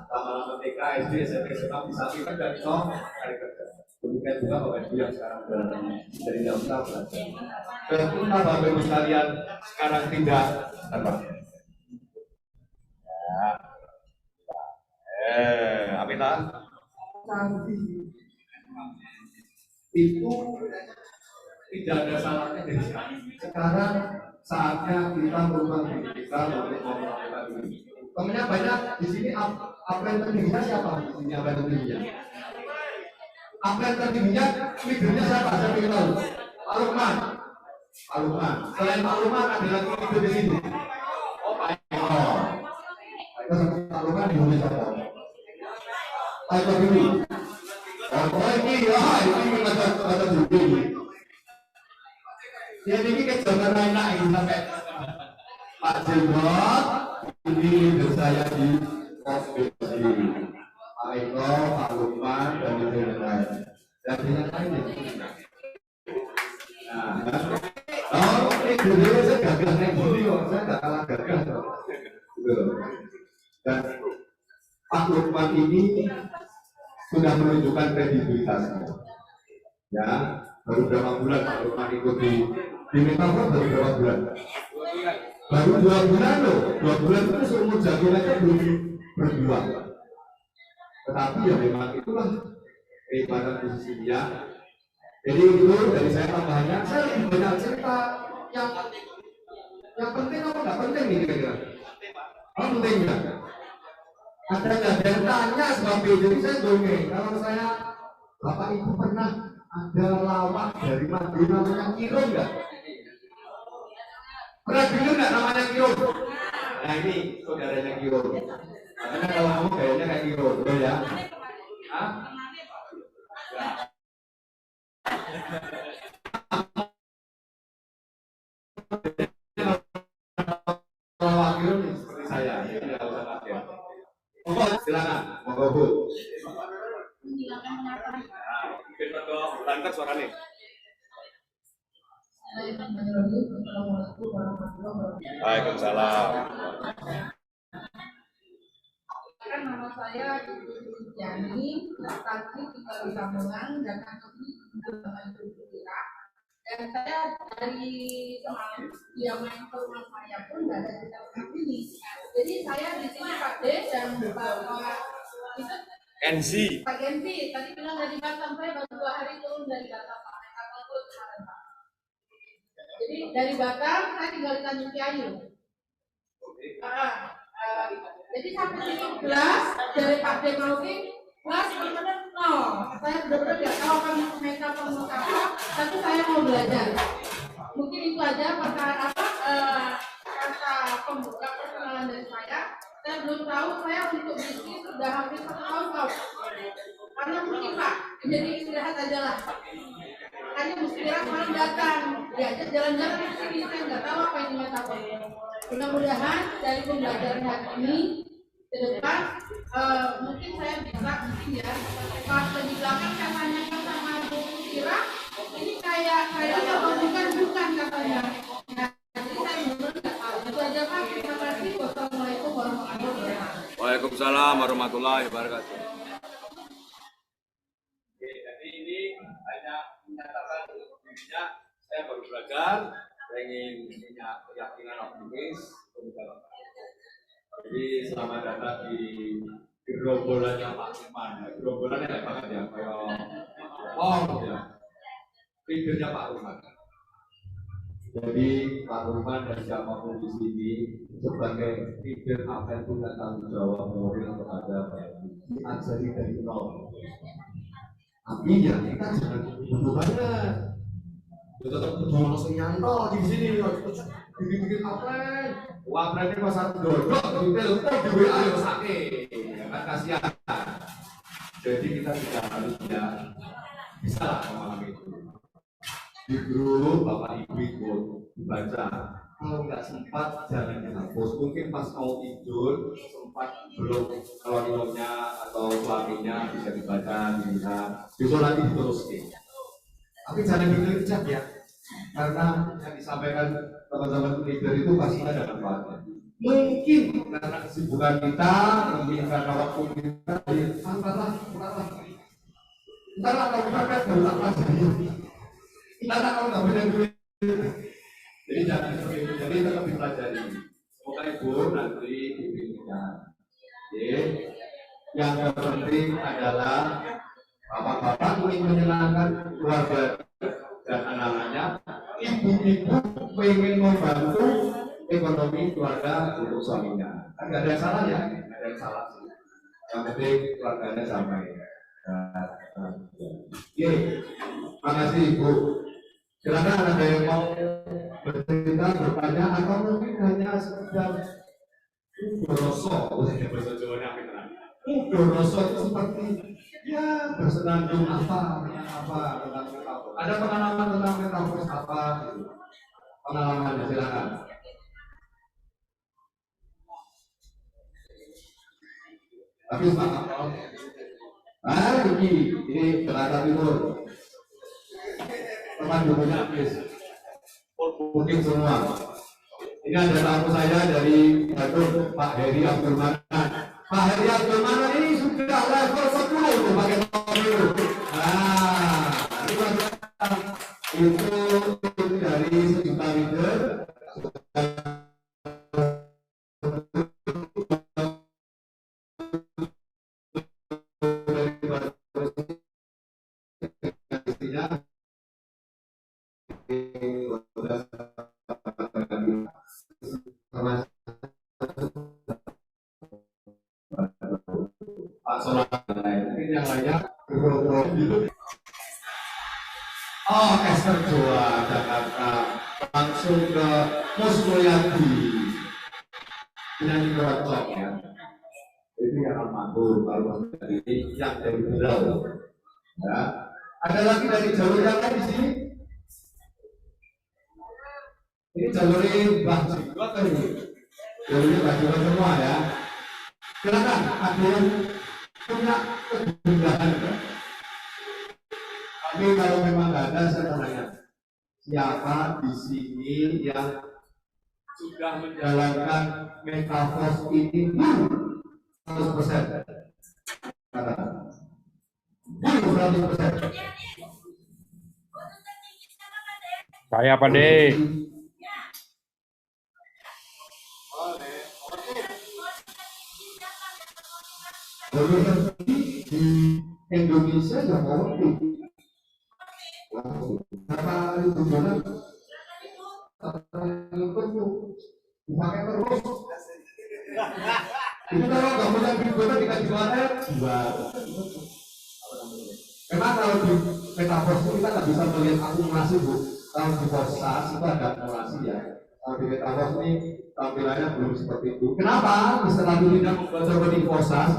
A: lama-lama TK, SD, SMP, SMA bisa kita dan toh hari kerja. Demikian juga Bapak Ibu yang sekarang dari tidak bisa belajar. Ketika Bapak Ibu sekalian sekarang tidak apa? Aminah. Itu tidak ada salahnya dari sekarang. Sekarang saatnya kita merubah diri kita untuk melakukan ini. Temennya banyak di sini. Apel tertingginya siapa? Di sini apel tertingginya. Apel tertingginya leadernya siapa? Saya ingin tahu. Pak Lukman. Pak Lukman. Selain Pak Lukman ada lagi leader di sini. Oh, Pak Eko. Pak Eko sama Pak Lukman di Indonesia. Pak Eko dulu. Oh ini ada dulu. Ya ini kejaman enak ini sampai Pak Jendot ini saya di Kosbesi. Pak Eko, Pak Lukman dan yang lain. Dan yang lain ini. Nah, ini dulu saya gagal naik gini kok, saya nggak kalah gagal. Dan Pak Lukman ini sudah menunjukkan kredibilitasnya. Ya, baru berapa bulan Pak Lukman ikut di Metafor baru berapa bulan? Baru 2 bulan loh. 2 bulan itu seumur jagung aja belum berjuang. Tetapi ya memang itulah kehebatan posisi dia. Jadi itu dari saya tambahannya, saya lebih banyak cerita yang penting apa nggak penting nih kira-kira? Oh penting nggak? Ada yang tanya sebagai jadi saya dongeng. Kalau saya Bapak Ibu pernah ada lawak dari Madiun namanya Kiro nggak? Pernah dengar nggak namanya Kiro? Nah ini saudaranya Kiro. Karena kalau ngomong kayaknya kayak Kiro, betul ya? Hah? Lawak Kiro nih seperti saya, ini tidak usah kaget. Monggo silakan, monggo Bu. Mungkin untuk lantar suaranya. Waalaikumsalam.
G: Nama saya Ibu Jani, tadi tinggal di Lamongan dan kami Kira. Dan saya dari semalam dia main ke rumah saya pun nggak ada di tempat ini. Jadi saya di sini Pak D dan Bapak itu
F: NC.
G: Pak Gensi tadi bilang dari Batam, saya baru 2 hari turun dari Batam Pak. Jadi dari Batam saya tinggal di Tanjung Kiayu. Jadi sampai sini kelas dari Pak D Mauki kelas benar-benar nol. Saya benar-benar tidak tahu akan mereka mau apa, tapi saya mau belajar. Mungkin itu aja kata pembuka perkenalan dari saya. Saya belum tahu, saya untuk bisnis sudah hampir 1 tahun Pak. Karena mungkin Pak, jadi istirahat aja lah. Hanya istirahat malam datang, diajak jalan-jalan di sini, saya nggak tahu apa ini metafor. Mudah-mudahan dari pembelajaran hari ini ke depan mungkin saya bisa ya pas di belakang katanya sama Bu Kira ini kayaknya bukan katanya. Nah, jadi saya benar nggak tahu. Itu aja Pak. Terima kasih. Wassalamualaikum warahmatullahi wabarakatuh.
F: Waalaikumsalam warahmatullahi wabarakatuh.
A: Oke, jadi ini hanya menyatakan dirinya saya baru belajar, saya pengen punya keyakinan optimis, jadi selamat datang di gerombolannya Pak Firman. Gerombolannya kayak banget ya, kayak ya, leadernya Pak Firman. Jadi Pak Firman dan siapapun di sini sebagai leader akan punya tanggung jawab moral kepada ajari dari nol. Artinya kita jangan banget. Kita tetap berjuang langsung nyantol di sini. Bikin apa? Wah, mereka pasar dodok, di telepon, di WA yang sakit, kan kasihan. Jadi kita tidak harus bisa lah memahami itu. Di grup Bapak Ibu ikut dibaca. Kalau nggak sempat jangan dihapus. Mungkin pas mau tidur sempat belum kalau atau suaminya bisa dibaca, dilihat. Besok lagi diteruskan. Tapi jangan dikejar ya. Karena yang disampaikan teman-teman leader itu pasti ada manfaatnya. Mungkin karena kesibukan kita, mungkin karena waktu kita, antarlah, kalau kita baru tak pelajari. Kita kalau nggak punya duit, jadi jangan seperti itu. Jadi tetap dipelajari. Semoga Ibu nanti diberikan. Yang penting adalah bapak-bapak ingin menyenangkan keluarga dan anak-anaknya, ibu-ibu pengen membantu ekonomi keluarga untuk suaminya. Kan nggak ada yang salah ya, nggak ada yang salah sih. Yang penting keluarganya damai. Makasih Ibu. Silakan ada yang mau bercerita, bertanya, atau mungkin hanya sekedar berosok. Bahasa Jawanya apa kan? Berosok itu seperti ya bersenandung apa tentang metafor. Ada pengalaman tentang metafor apa? Pengalamannya silakan. Tapi ini Jakarta Timur. Teman dulunya please. Mungkin semua. Ini ada tamu saya dari Bandung, Pak Heri Abdul Manan. Pak Heri Abdul Manan ini sudah level 10 tuh pakai mobil. Nah, itu dari sejuta leader. Oh, Esther Joa Jakarta langsung ke Musmulyadi penyanyi cocok ya. Itu yang almarhum kalau dari yang dari Berau. Ya. Ada lagi dari jalur yang lain di sini. Ini jalurnya Mbah Jiwa kan ini. Jalurnya Mbah Jiwa semua ya. Silakan ada yang punya kegundahan. Tapi kalau memang nggak ada, saya tanya siapa di sini yang sudah menjalankan metaverse ini 100%? Katakan 100%.
F: Saya Pak De.
A: Di Indonesia yang mau kata itu mana? Dipakai terus. Itu kalau nggak punya video dikasih konten, buat. Memang kalau di metaverse kita nggak bisa melihat akumulasi Bu. Kalau di Posas itu ada akumulasi ya. Kalau di metaverse ini tampilannya belum seperti itu. Kenapa? Mister Lalu tidak membaca di Posas.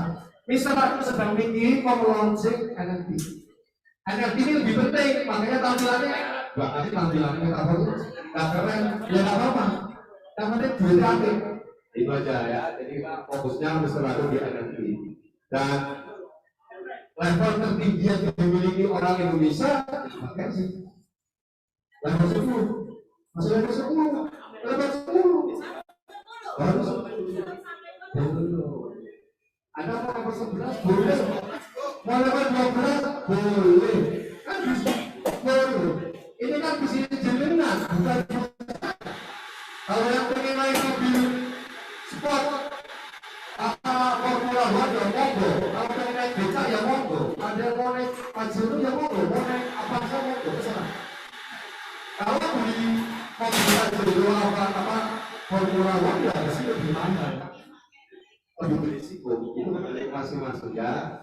A: Mister Lalu sedang mikir mau launching NFT. NFT ini lebih penting, makanya tampilannya bahkan tampilannya metaverse nggak keren, ya nggak apa-apa. Yang penting duitnya aktif. Itu aja ya. Jadi fokusnya Mister Lalu di NFT. Dan level tertinggi yang dimiliki orang Indonesia pakai sih level 10, masih level 10, level 10 baru 10. Ada mau level 11 boleh, mau level 12 boleh, kan bisa boleh. Ini kan bisa jenengan bukan Kalau yang pengen naik mobil sport, apa Formula One ya monggo. Kalau pengen naik becak ya monggo. Ada yang mau naik Pajero ya monggo. Mau naik apa saja monggo. Terserah. Kalau beli mobil Pajero apa Formula One ya harus lebih mahal. Lebih berisiko. Itu milik masing-masing ya.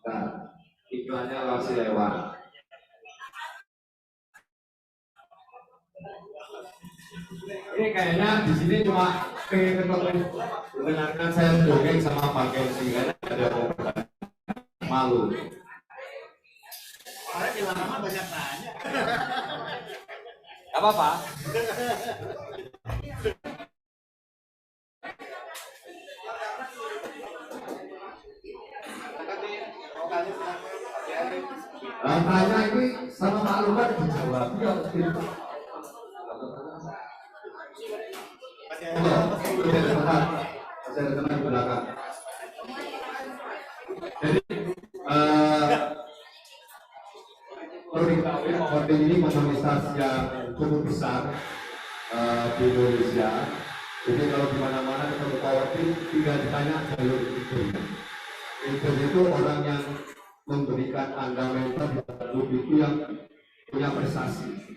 A: Nah, iklannya masih lewat. Ini kayaknya di sini cuma pengen mendengarkan saya dongeng sama Pak Kensi karena ada orang malu.
C: Orang di lama banyak tanya.
A: Gak apa-apa. Tanya ini sama Pak Lukas dijawab. Saya ada teman di belakang. Jadi perlu diketahui holding ini komunitas yang cukup besar di Indonesia. Jadi kalau di mana-mana ketemu holding tidak ditanya jalur itu. Itu orang yang memberikan fundamental di dalam itu yang punya prestasi.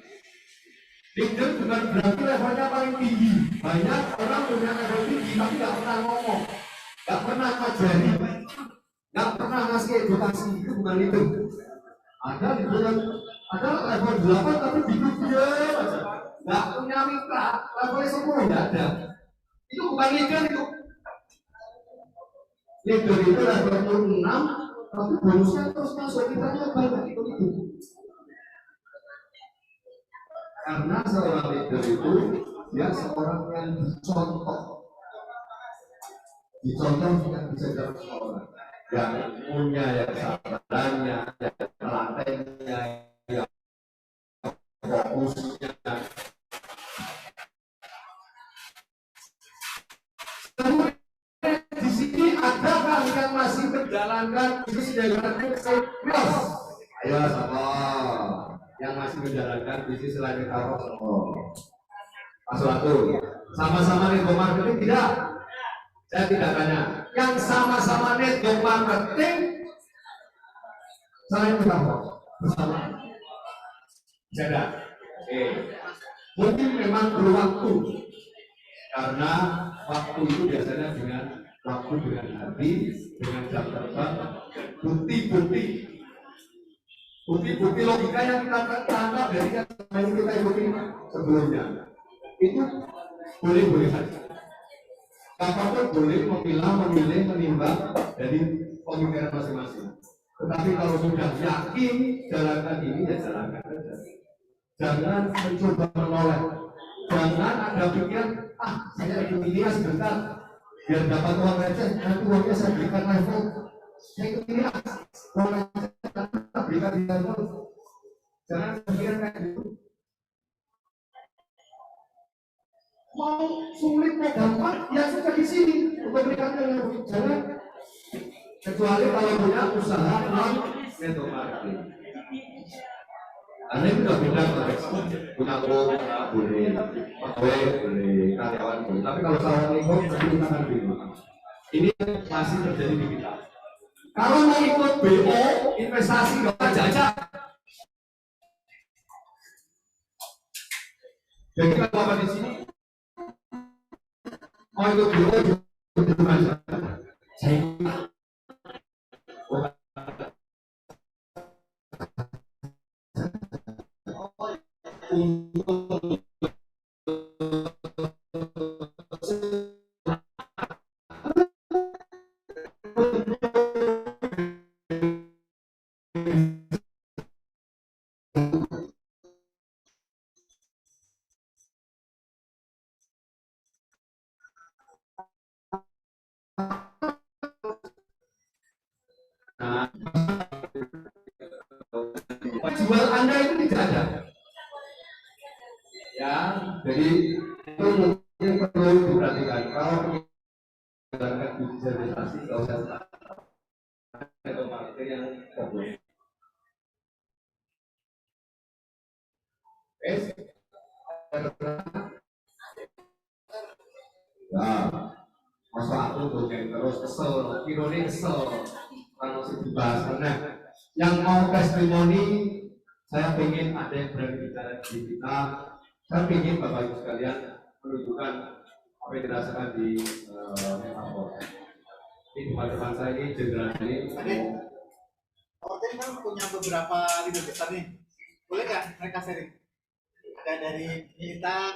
A: Leader bukan berarti levelnya paling tinggi. Banyak orang punya level tinggi tapi nggak pernah ngomong, nggak pernah ngajari, nggak pernah ngasih edukasi. Itu bukan itu. Ada leader yang ada level 8 tapi hidup dia aja, nggak punya mitra, levelnya 10 nggak ada. Itu bukan leader itu. Leader itu level 6 tapi bonusnya terus masuk kita banyak itu. Karena seorang leader itu dia seorang yang dicontoh yang bisa jadi seorang yang punya yang sabarannya, yang telatennya, yang fokusnya. Kemudian di sini adakah yang masih menjalankan bisnis dengan sales? Ayo sama yang masih menjalankan bisnis selain karo Mas sama-sama network marketing tidak? Saya tidak tanya. Yang sama-sama network marketing selain karo bersama. Tidak. Oke. Mungkin memang perlu waktu karena waktu itu biasanya dengan waktu dengan hati, dengan jam terbang, bukti logika yang kita tangkap dari yang kita ikuti sebelumnya itu boleh saja. Apapun boleh memilih, menimbang dari pemikiran masing-masing. Tetapi kalau sudah yakin jalankan ini ya jalankan saja. Jangan mencoba menoleh. Jangan ada pikiran saya ikut ini sebentar biar dapat uang receh, nanti uangnya saya berikan level. Saya ikut ini uang receh berikan di level. Jangan pikiran kayak gitu. Mau sulit mau gampang ya sudah di sini untuk berikan level. Jangan kecuali kalau punya usaha non network marketing. Anda itu sudah beda konteksnya, punya toko boleh, pegawai boleh, karyawan boleh. Tapi kalau salah lingkup, nanti kita akan bingung. Ini masih terjadi di kita. Kalau mau ikut BO, investasi nggak usah jajak. Jadi kalau apa di sini, mau ikut BO, itu aja. Saya jual Anda itu tidak ada. Ya, jadi itu mungkin perlu diperhatikan. Kalau menjalankan digitalisasi, nggak usah itu marketing yang fokus. Ya, masa aku tuh yang terus kesel, ironi kesel, kalau masih dibahas. Nah, yang mau testimoni, saya ingin ada yang berani bicara di kita. Saya ingin Bapak Ibu sekalian menunjukkan apa yang dirasakan di Metafor. Ini teman-teman saya ini jenderal ini.
C: Oke, kan punya beberapa leader besar nih. Boleh nggak mereka sharing? Ada dari kita,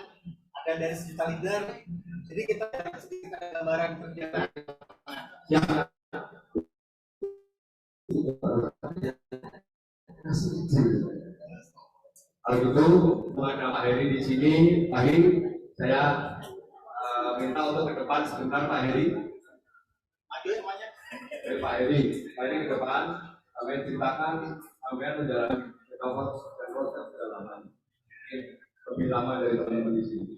C: ada dari sejuta leader. Jadi kita sedikit ada gambaran kerjaan.
A: Ya. Kalau gitu, mengenai Pak Heri di sini, pagi saya minta untuk ke depan sebentar Pak Heri.
C: Maju ya semuanya.
A: Pak Heri ke depan, kami ceritakan kalian menjalani Metafor dan proses kedalaman. Lebih lama dari teman-teman di sini.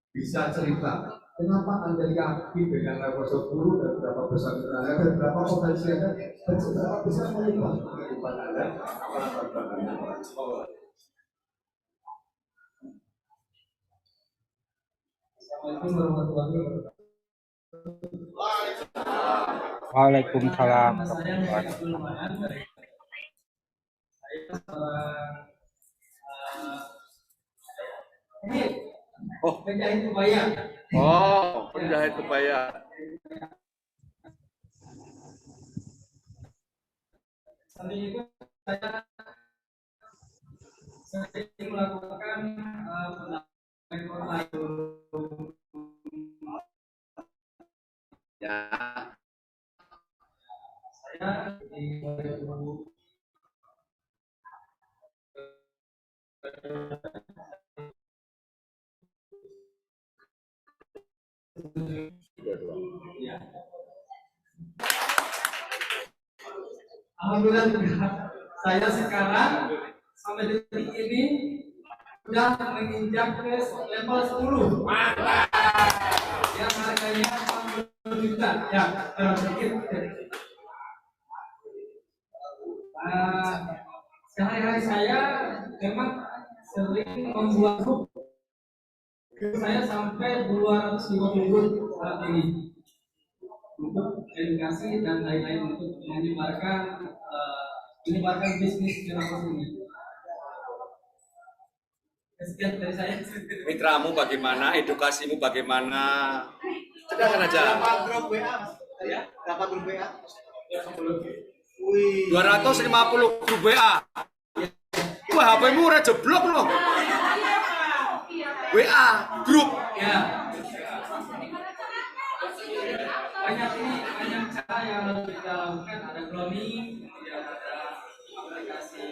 A: Bisa cerita, kenapa Anda yakin dengan level 10 dan berapa besar Anda dan berapa potensi Anda dan seberapa besar mengubah kehidupan Anda, apa latar belakang Anda. Assalamualaikum warahmatullahi wabarakatuh.
H: Waalaikumsalam warahmatullahi wabarakatuh.
A: Penjahit kebaya.
F: Oh, penjahit kebaya.
A: Samping itu saya sering melakukan pendampingan
F: Ya.
A: saya di 2000 ya. Alhamdulillah saya sekarang sampai detik ini sudah menginjak ke level 10. Yang harganya 40 juta. Ya, sedikit. Sehari-hari saya memang sering membuat grup. Saya sampai 250 grup saat ini untuk edukasi dan lain-lain untuk menyebarkan bisnis Metafor ini. Sekian dari saya.
F: Mitramu bagaimana? Edukasimu bagaimana? Ceritakan aja.
C: Berapa grup WA? Ya, berapa grup WA?
F: 250 grup WA. Wah, HP-mu udah jeblok loh. WA grup.
A: Ya. Banyak cara yang harus kita lakukan. Ada cloning, kemudian ada aplikasi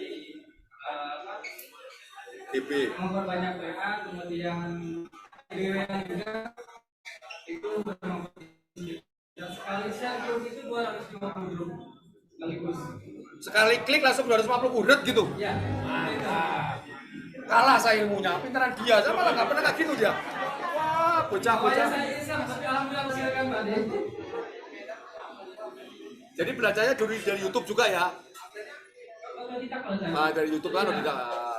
F: DB.
A: memperbanyak WA, kemudian di WA juga itu dan sekali share grup itu 250 grup sekaligus.
F: Sekali klik langsung 250 urat gitu.
A: Ya.
F: Kalah saya ilmunya, pinteran dia, saya malah nggak pernah kayak gitu dia. Wah, bocah-bocah.
A: Saya Islam, tapi alhamdulillah silakan Pak De.
F: Jadi belajarnya dari YouTube juga ya?
A: Kalau tidak kalau saya.
F: Dari YouTube kan
A: Iya.
F: tidak.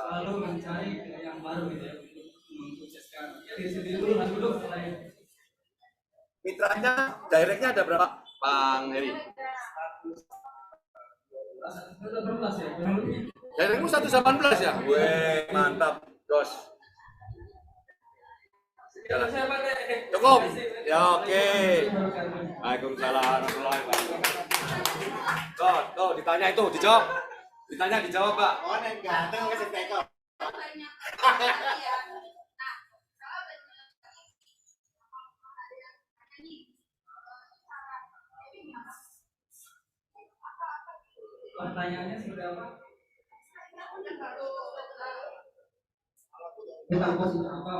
A: Selalu mencari yang baru gitu ya untuk mensukseskan. Ya diri sendiri dulu lah dulu mulai.
F: Mitranya, directnya ada berapa, Bang Heri?
A: 18 ya.
F: Directmu 118 ya? Weh, mantap, Dos.
A: Kalau saya Pak De.
F: Cukup? Ya oke. Waalaikumsalam warahmatullahi wabarakatuh. Tuh, ditanya itu, dijawab. Ditanya, dijawab, Pak.
C: Oh, yang ganteng kasih teko.
A: Pertanyaannya sudah apa? Metafor apa?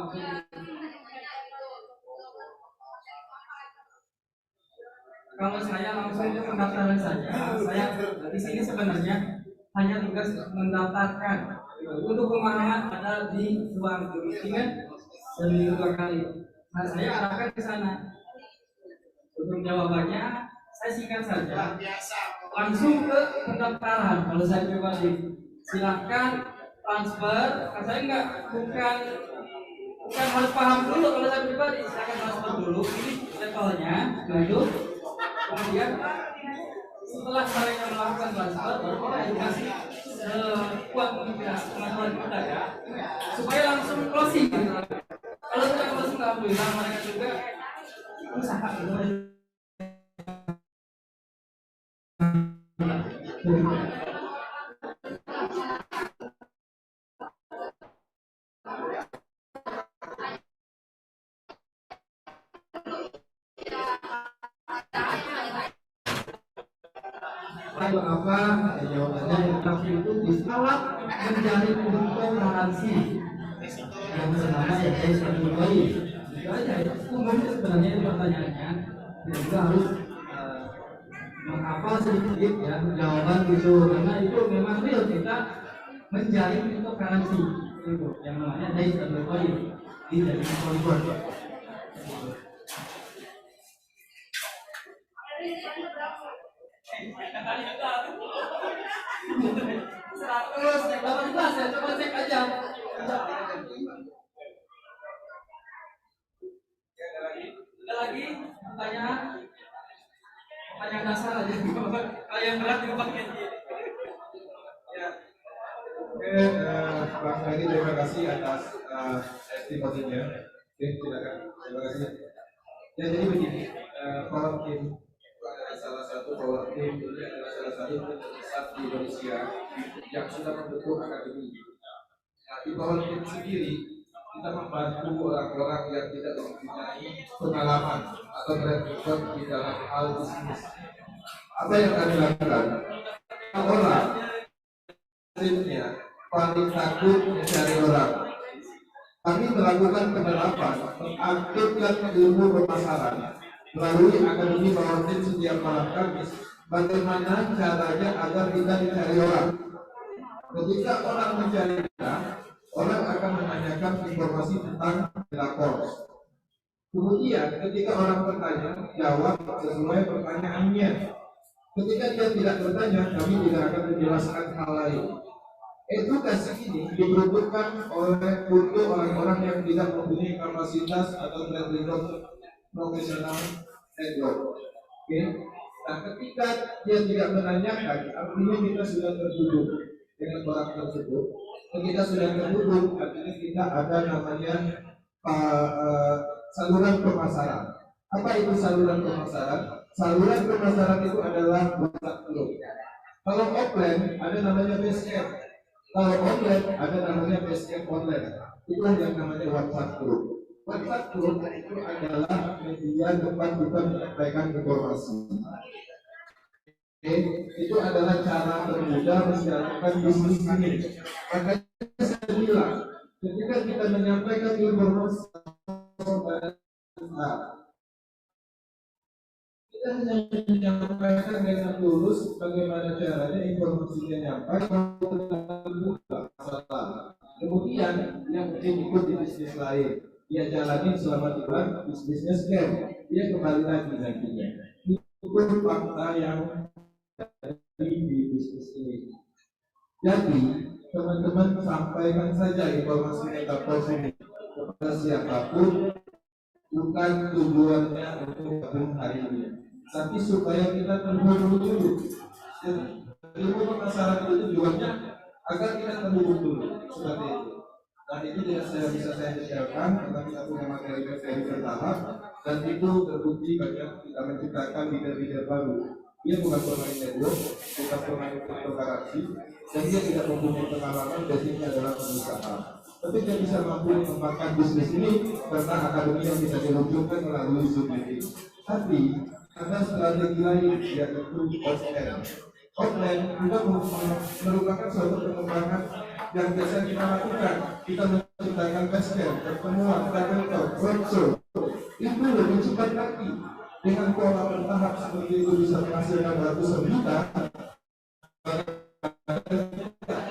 A: Kalau saya langsung itu pendaftaran saja, saya di sini sebenarnya hanya tugas mendaftarkan. Untuk pemahaman ada di ruang meeting seminggu 2 kali. Nah, saya arahkan ke sana. Untuk jawabannya, saya singkat saja. Langsung ke pendaftaran. Kalau saya pribadi, silahkan transfer. Saya bukan
I: bukan harus paham dulu. Kalau saya pribadi, saya akan masuk dulu. Ini levelnya duduk, kemudian setelah mereka melakukan transfer, baru kita edukasi kuat pengetahuan kita ya, supaya langsung closing. Kalau kita closing, alhamdulillah mereka juga usaha.
J: Apa jawabannya itu alat mencari toleransi yang bernama ETS Koi. Itu aja ya. Umumnya sebenarnya pertanyaannya kita juga harus menghafal sedikit ya jawaban itu, karena itu memang real kita mencari cryptocurrency itu yang namanya ETS Koi di jaringan Polygon.
I: Terus 18 ya, coba cek aja. Ada lagi pertanyaan? Pertanyaan dasar aja. Kalau yang berat dipakai. Ya.
B: Oke, Bang Ferry, terima kasih atas estimasinya. Oke, silakan. Terima kasih. Ya, jadi begini, Power Team itu adalah salah satu Power Team, ini adalah salah satu terbesar di Indonesia yang sudah membentuk akademi. Nah, di Power Team sendiri, kita membantu orang-orang yang tidak mempunyai pengalaman atau track record di dalam hal bisnis. Apa yang kami lakukan? Orang timnya paling takut mencari orang. Kami melakukan penerapan mengaktifkan ilmu pemasaran melalui Akademi Power Team setiap malam Kamis. Bagaimana caranya agar kita dicari orang? Ketika orang mencari kita, orang akan menanyakan informasi tentang lapor. Kemudian ketika orang bertanya, jawab sesuai pertanyaannya. Ketika dia tidak bertanya, kami tidak akan menjelaskan hal lain. Edukasi ini diperuntukkan untuk orang-orang yang tidak mempunyai kapasitas atau track record profesional network. Oke. Nah, ketika dia tidak menanyakan, artinya kita sudah tertutup dengan orang tersebut. Ketika sudah tertutup, artinya kita ada namanya saluran pemasaran. Apa itu saluran pemasaran? Saluran pemasaran itu adalah WhatsApp group. Kalau offline ada namanya basecamp. Kalau online ada namanya basecamp online. Itulah yang namanya WhatsApp group. WhatsApp group itu adalah media tempat kita menyampaikan informasi. Oke, itu adalah cara termudah menjalankan bisnis ini. Makanya saya bilang, ketika kita menyampaikan informasi, kita hanya menyampaikan dengan lurus bagaimana caranya informasinya nyampe. Kemudian yang ikut di bisnis lain, dia jalani selama 3 bulan, bisnisnya scam, dia kembali lagi nantinya. Itu fakta yang di bisnis ini. Jadi teman-teman sampaikan saja informasi metaverse ini kepada siapapun, bukan tujuannya untuk gabung hari ini, tapi supaya kita terhubung dulu. Ilmu pemasaran itu tujuannya agar kita terhubung dulu, seperti itu. Dan itu tidak bisa saya detailkan karena kita punya materi bertahap, dan itu terbukti banyak kita menciptakan leader-leader baru. Dia bukan pemain network, bukan pemain cryptocurrency, dan dia tidak mempunyai pengalaman, basicnya adalah pengusaha. Tapi dia bisa mampu mengembangkan bisnis ini karena akademi yang bisa diluncurkan melalui Zoom ini. Tapi ada strategi lain yaitu offline. Offline juga merupakan suatu pengembangan yang biasa kita lakukan. Kita menciptakan basecamp, pertemuan, roadshow. Itu lebih cepat lagi. Dengan pola bertahap seperti itu bisa menghasilkan ratusan juta.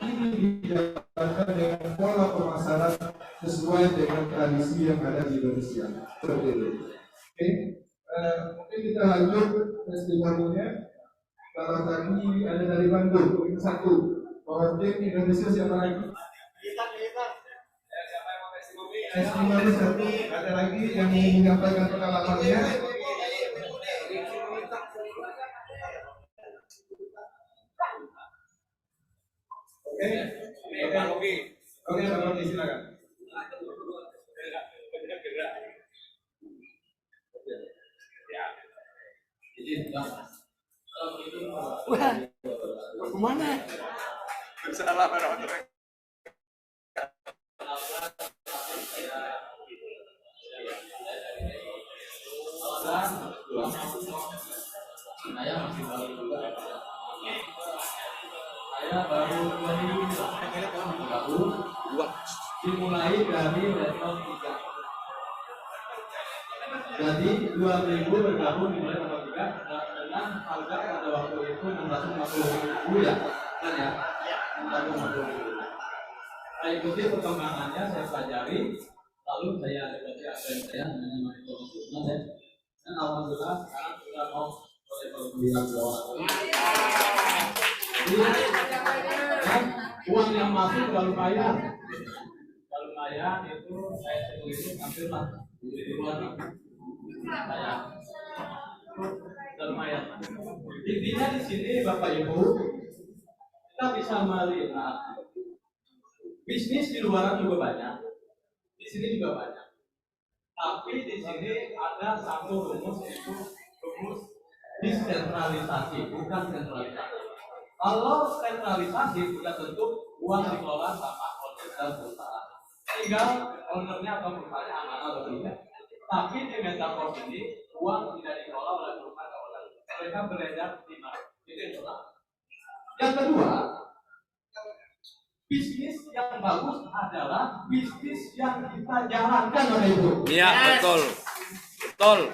B: Ini dijalankan dengan pola pemasaran sesuai dengan tradisi yang ada di Indonesia. Seperti itu. Oke, mungkin kita lanjut testimoninya. Kalau tadi ada dari Bandung, ini satu. Power Team Indonesia siapa lagi?
D: testimoni nanti ada lagi yang ingin menyampaikan pengalamannya. Oke, Pak Rocky, silakan.
F: Wah, kemana? Salah warahmatullahi.
J: Saya masih baru juga. Saya baru 2020 dimulai dari level 3. Jadi 2000 bergabung dimulai level 3 dengan harga pada waktu itu 650.000 ya, kan ya? 650.000. Saya ikuti perkembangannya, saya pelajari, lalu saya dekati ASN saya namanya Marito Mas ya. Dan alhamdulillah sekarang sudah mau level 9 bawah. Jadi uang yang masuk sudah lumayan. Sudah lumayan itu saya hitung hampir lah di luar saya. Sudah lumayan. Intinya di sini Bapak Ibu kita bisa melihat bisnis di luar juga banyak, di sini juga banyak. Tapi di sini ada satu rumus, yaitu rumus desentralisasi, bukan sentralisasi. Kalau sentralisasi sudah tentu uang dikelola sama owner dan perusahaan. Tinggal ownernya atau perusahaannya amanah atau tidak. Tapi di Metaverse ini uang tidak dikelola oleh perusahaan atau owner. Mereka beredar di mana? Itu yang pertama. Yang kedua, bisnis yang bagus adalah bisnis yang kita jalankan oleh Ibu.
F: Iya, betul. Betul.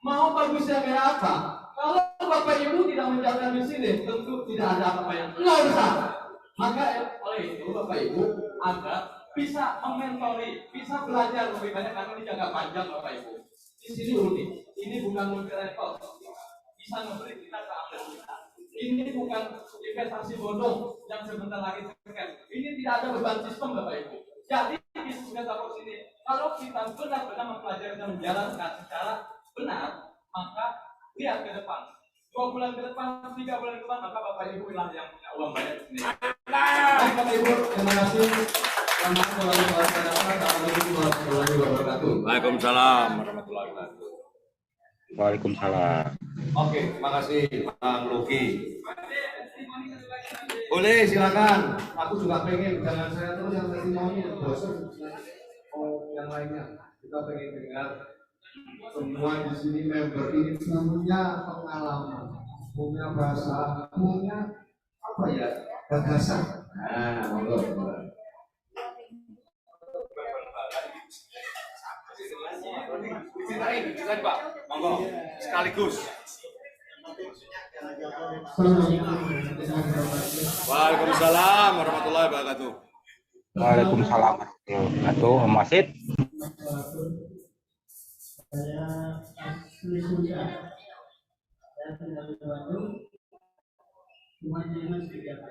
J: Mau bagusnya kayak apa? Kalau Bapak Ibu tidak menjalankan di sini, tentu tidak ada apa-apa yang nggak usah. Maka oleh itu Bapak Ibu agar bisa mementori, bisa belajar lebih banyak karena ini jangka panjang Bapak Ibu. Di sini unik. Ini bukan multi level. Bisa memberi kita ke ambil kita. Ini bukan investasi bodong yang sebentar lagi terkait. Ini tidak ada beban sistem Bapak Ibu. Jadi di Metaverse ini, kalau kita benar-benar mempelajari dan menjalankan secara benar, maka lihat ke depan. 2 bulan ke depan, 3 bulan ke depan, maka Bapak Ibu lah yang punya uang banyak di sini. Baik Bapak Ibu, terima kasih. Selamat warahmatullahi wabarakatuh.
F: Waalaikumsalam warahmatullahi wabarakatuh.
H: Waalaikumsalam.
A: Oke, makasih Bang Luki. Boleh, silakan. Aku juga pengen, jangan saya terus yang testimoni, bosan. Oh, yang lainnya. Kita pengen dengar semua di sini member ini punya pengalaman, punya bahasa, punya apa ya, gagasan. Nah, monggo.
F: Ceritain Pak, monggo sekaligus. Waalaikumsalam warahmatullahi wabarakatuh.
H: Waalaikumsalam warahmatullahi wabarakatuh. Om Wasit.
J: Saya asli Sunda. Saya tinggal di Bandung. Cuma nyaman sedikit.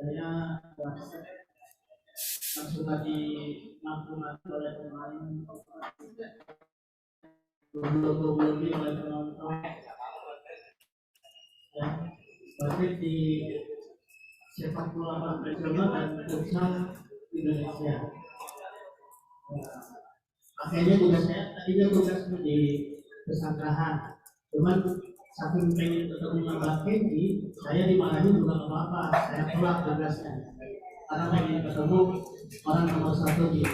J: Saya langsung lagi mampu oleh pemain. Belum oleh penonton. Ya, wasit di sepak bola profesional dan futsal Indonesia. Akhirnya tugas saya tadinya tugas di pesanggrahan, cuman saking pengen ketemu sama Kenji, saya dimarahin juga nggak apa-apa, saya pulang tugasnya karena pengen ketemu orang nomor 1 di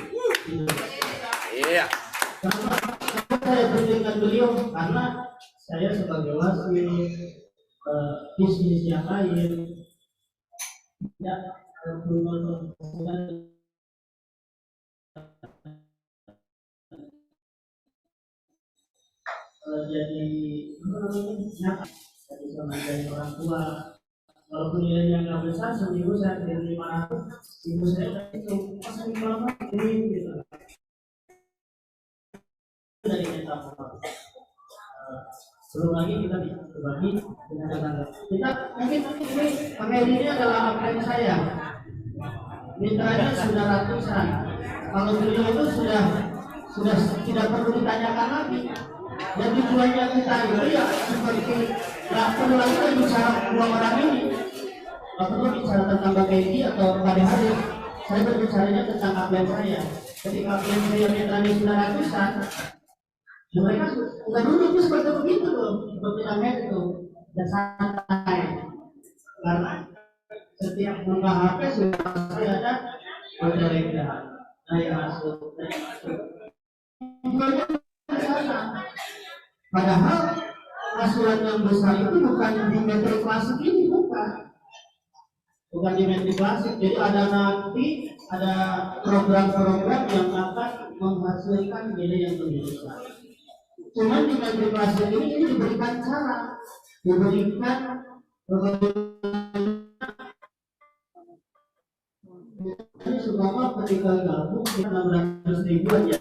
J: Indonesia.
F: Iya.
J: Kenapa saya berjumpa beliau? Karena saya sebagai wasit bisnis yang lain, ya jadi nyata, jadi sama dari orang tua. Walaupun nilainya nggak besar, seminggu saya beli 500, ibu saya itu masih berapa ini gitu. Dari Metaverse. Belum lagi kita bisa berbagi dengan tetangga. Kita mungkin ini panel ini adalah upline saya.
K: mitranya sudah ratusan. Kalau beliau itu sudah tidak perlu ditanyakan lagi. Dan tujuannya kita itu ya seperti nggak perlu lagi bicara dua orang ini. Nggak perlu bicara tentang Mbak Peggy atau Pak Haris. Saya berbicaranya tentang upline saya. Ketika upline saya mitranya sudah ratusan, mereka udah duduk tuh seperti begitu loh, seperti namanya itu, dan santai. Karena setiap buka HP sudah pasti ada orderan, naik masuk. Padahal asuran yang besar itu bukan di metrik klasik ini, bukan di metrik klasik. Jadi ada program-program yang akan menghasilkan nilai yang lebih besar. Cuman di metrik klasik ini diberikan cara, diberikan ini supaya ketika gabung kita 600 ribuan ya.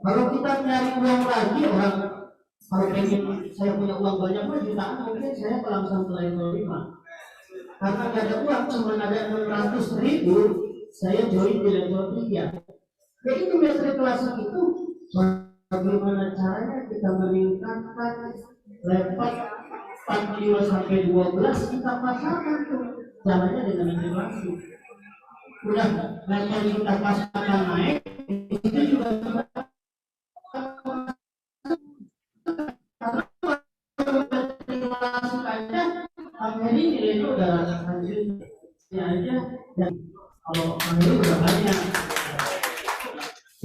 K: Kalau kita nyari uang lagi orang, kalau pengen saya punya uang banyak mah jutaan, mungkin saya langsung ke level 5. Karena nggak ada uang, cuma ada 600 ribu, saya join di level 3. Jadi di metrik klasik itu bagaimana caranya kita meningkatkan level 45 sampai 12 kita pasarkan tuh. Caranya dengan metrik klasik. Udah level kita pasarkan naik, itu juga akhirnya nilainya udah lanjutnya aja, dan kalau akhirnya udah banyak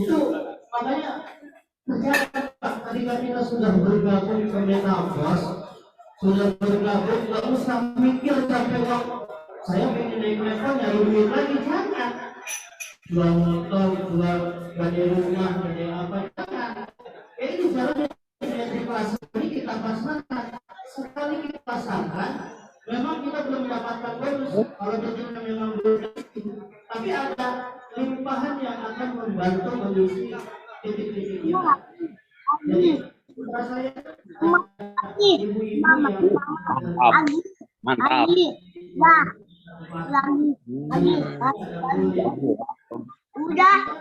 K: itu makanya ketika kita sudah bergabung ke Metaverse, sudah bergabung nggak usah mikir sampai waktu saya pengen naik level nyari duit lagi, jangan jual motor, jual gade rumah, gade apa, jangan. Ini caranya di kelas ini kita pasarkan. Sekali kita pasarkan, memang kita belum mendapatkan bonus kalau kita memang belum, tapi ada limpahan yang akan membantu mengisi titik-titik ini. Jadi putra saya ibu-ibu yang
H: mantap.
K: Udah.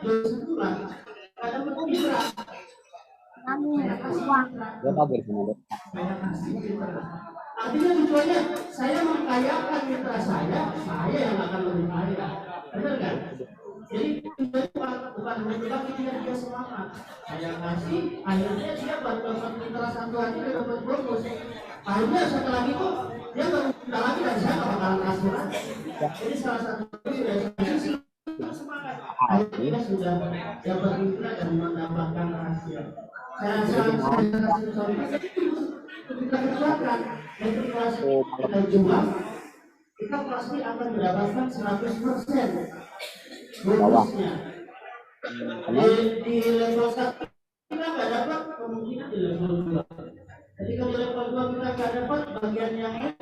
K: Ada berkira. Artinya tujuannya saya mengkayakan mitra saya yang akan lebih kaya, benar kan? Jadi bukan menyebabkan dia semangat. Saya kasih, akhirnya dia baru dapat mitra satu lagi, dia dapat bonus. Akhirnya setelah itu dia baru lagi dan saya nggak bakalan kasih lagi. Jadi salah satu sudah kasih semangat. Akhirnya sudah dapat mitra dan mendapatkan hasil. Saya kita kerjakan dan kita jual, kita pasti akan mendapatkan 100% bonusnya. Di level 1 kita nggak dapat, kemungkinan di level 2. Jadi kalau di level 2 kita nggak dapat bagian yang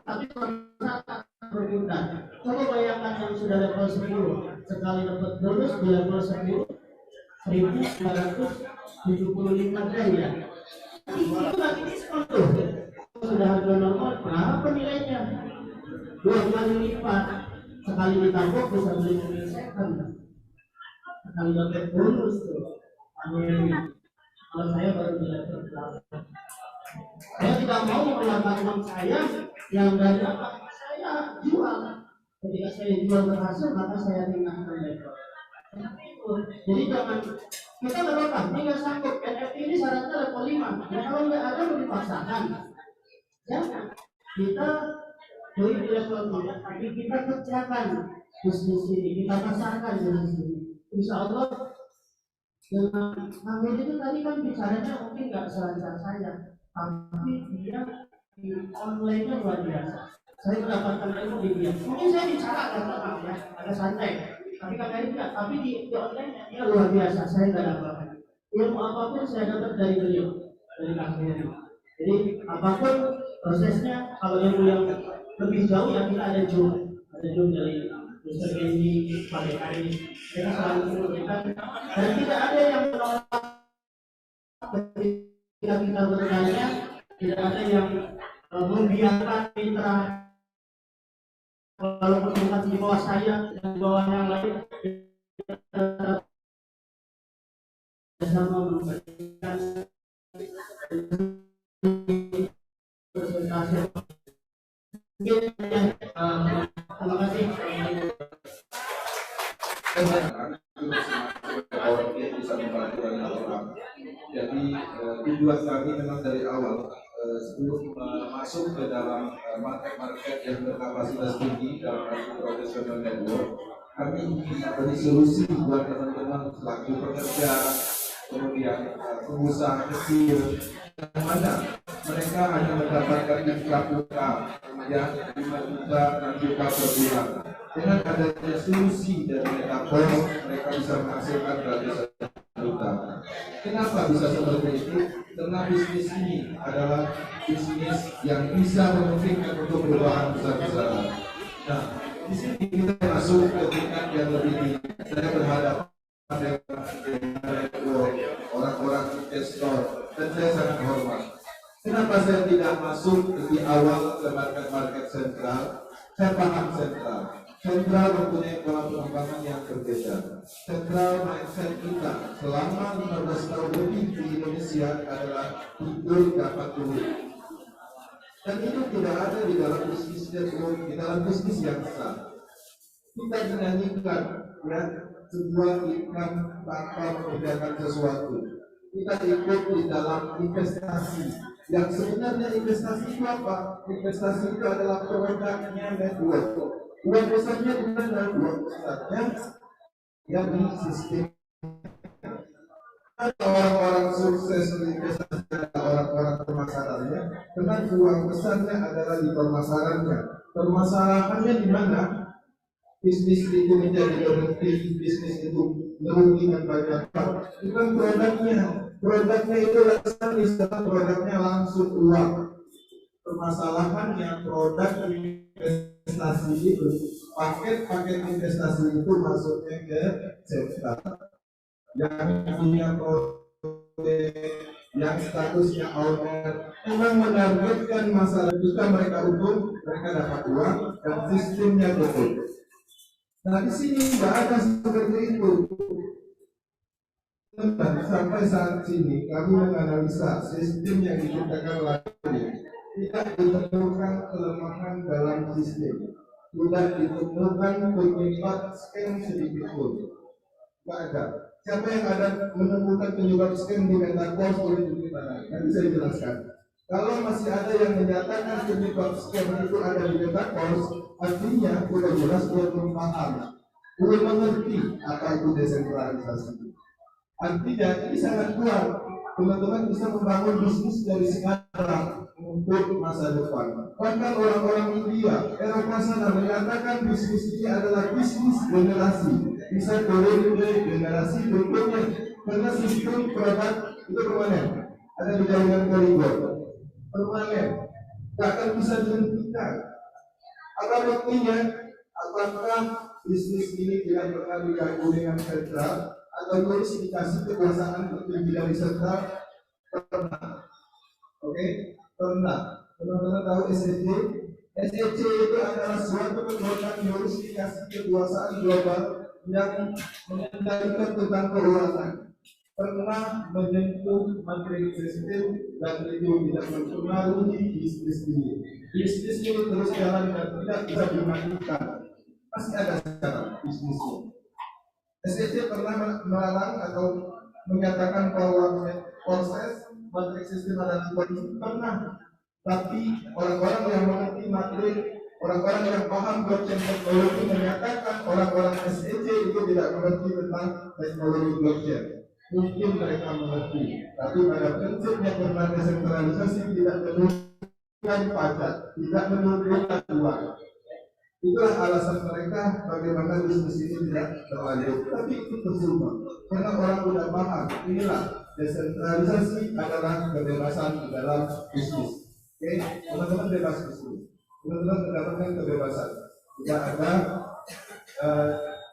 K: tapi berguna. Coba bayangkan yang sudah level 10 sekali dapat bonus di level 10 1.975 ya. Itu lagi diskon tuh. Sudah harga normal, berapa nilainya? 2 kali lipat. Sekali ditambah bisa beli mobil second. Sekali dapat bonus tuh. Kalau saya baru di level 8. Saya tidak mau mengeluarkan uang saya yang dari apa saya jual. Ketika saya jual berhasil, maka saya tinggalkan level. Jadi jangan kita berapa, ini nggak sanggup, NFT ini syaratnya level 5. Ya kalau nggak ada mau dipaksakan. Jangan. Kita join di level 3, tapi kita kerjakan bisnis ini, kita pasarkan bisnis ini. Insya Allah dengan Amir itu tadi kan bicaranya mungkin nggak selancar saya, tapi dia di online-nya luar biasa. Saya mendapatkan ilmu di dia. Mungkin saya bicara agak santai. Tapi kakak tidak, tapi di online dia luar biasa, saya nggak dapat ilmu apapun saya dapat dari beliau, dari kakak. Jadi apapun prosesnya, kalau ilmu yang lebih jauh ya kita ada Zoom dari Mr. Kenji, Pak Dekari, kita selalu memberikan dan tidak ada yang menolak ketika kita bertanya, tidak ada yang membiarkan mitra walaupun bukan di bawah saya dan di bawah yang lain, kita bersama memberikan presentasi. Terima kasih.
B: Bisa membantu banyak orang. Jadi tujuan kami memang dari awal sebelum masuk ke dalam market-market yang berkapasitas tinggi dalam arti professional network, kami ingin memberi solusi buat teman-teman pelaku pekerja, kemudian pengusaha kecil, yang mana mereka hanya mendapatkan infrastruktur yang 5 juta, 6 juta per bulan. Dengan adanya solusi dari Metaverse, mereka bisa menghasilkan ratusan juta. Kenapa bisa seperti itu? Karena bisnis ini adalah bisnis yang bisa memungkinkan untuk perubahan besar-besaran. Nah, di sini kita masuk ke tingkat yang lebih tinggi. Saya berhadapan dengan orang-orang investor dan saya sangat hormat. Kenapa saya tidak masuk di awal ke market-market sentral? Saya paham sentral. Sentral mempunyai pola pengembangan yang berbeda. Sentral mindset kita selama 15 tahun lebih di Indonesia adalah tidur dapat duit. Dan itu tidak ada di dalam bisnis network, di dalam bisnis yang sah. Kita dinyanyikan ya sebuah iklan tanpa mengerjakan sesuatu. Kita ikut di dalam investasi. Yang sebenarnya investasi itu apa? Investasi itu adalah produknya network. Uang besarnya di mana? Uang besarnya yang di sistem. Orang-orang sukses berinvestasi adalah orang-orang pemasarannya, karena uang besarnya adalah di pemasarannya. Permasalahannya di mana? Bisnis itu menjadi produktif, bisnis itu merugikan banyak orang. Bukan produknya. Produknya itu langsung produknya langsung uang. Permasalahannya produk investasi itu, paket-paket investasi itu masuknya ke sektor yang punya yang statusnya owner, memang menargetkan masalah jika mereka untung, mereka dapat uang dan sistemnya betul. Nah di sini tidak ada seperti itu. Sampai saat ini kami menganalisa sistem yang diciptakan oleh tidak ditemukan kelemahan dalam sistem, tidak ditemukan penyebab scam sedikit pun. Tidak ada. Siapa yang ada menemukan penyebab scam di Metaverse boleh tunjuk tangan. Nanti saya jelaskan. Kalau masih ada yang menyatakan penyebab scam itu ada di Metaverse, artinya sudah jelas belum paham, belum mengerti apa itu desentralisasi. Artinya ini sangat kuat. Teman-teman bisa membangun bisnis dari sekarang untuk masa depan. Bahkan orang-orang India, Eropa sana menyatakan bisnis ini adalah bisnis generasi. Bisa turun ke generasi berikutnya karena sistem produk itu permanen. Ada di jaringan koridor permanen, tak akan bisa dihentikan. Apa buktinya? Apakah bisnis ini tidak pernah diganggu dengan sentral atau terus dikasih kekuasaan tertinggi dari sentral? Pernah. Oke, pernah. Teman-teman tahu SEC? SEC itu adalah suatu kekuatan jurisdikasi kekuasaan global yang mengendalikan tentang keuangan. Pernah menyentuh materi sistem dan itu tidak mempengaruhi bisnis ini. Bisnis ini terus jalan dan tidak bisa dimatikan. Pasti ada sekarang bisnisnya. SEC pernah melarang atau menyatakan bahwa proses materi sistem adalah pernah, tapi orang-orang yang mengerti materi, orang-orang yang paham blockchain teknologi menyatakan orang-orang SEC itu tidak mengerti tentang teknologi blockchain. Mungkin mereka mengerti, tapi pada prinsipnya karena desentralisasi tidak menurunkan pajak, tidak menurunkan uang. Itulah alasan mereka bagaimana bisnis ini tidak berlanjut. Tapi itu percuma, karena orang sudah paham. Inilah desentralisasi adalah kebebasan di dalam bisnis. Oke, teman-teman bebas bisnis. Teman-teman mendapatkan kebebasan. Tidak ada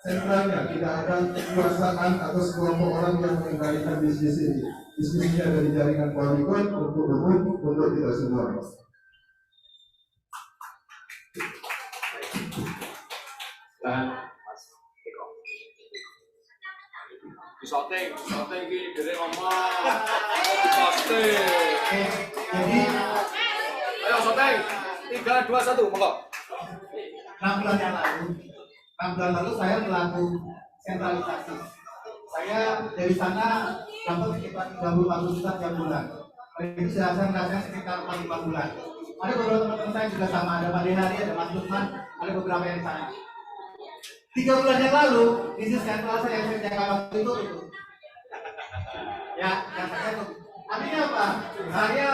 B: sentralnya, tidak ada kekuasaan atau sekelompok orang yang mengendalikan bisnis ini. Bisnisnya dari jaringan polygon untuk umum untuk kita semua.
F: Shooting iki dari omah. Shooting.
C: Jadi
F: Ayo shooting. 3, 2, 1, monggo.
C: 6 bulan yang lalu, 6 bulan lalu saya melakukan sentralisasi. Saya dari sana dapat sekitar 30-40 juta tiap bulan. Itu saya rasakan sekitar 4-5 bulan. Ada beberapa teman-teman saya juga sama, ada Pak Denari, ada Mas Lukman, ada beberapa yang di sana. 3 bulan yang lalu, bisnis sentral saya yang saya jaga waktu itu tutup. Ya, yang saya tutup. Artinya apa? Saya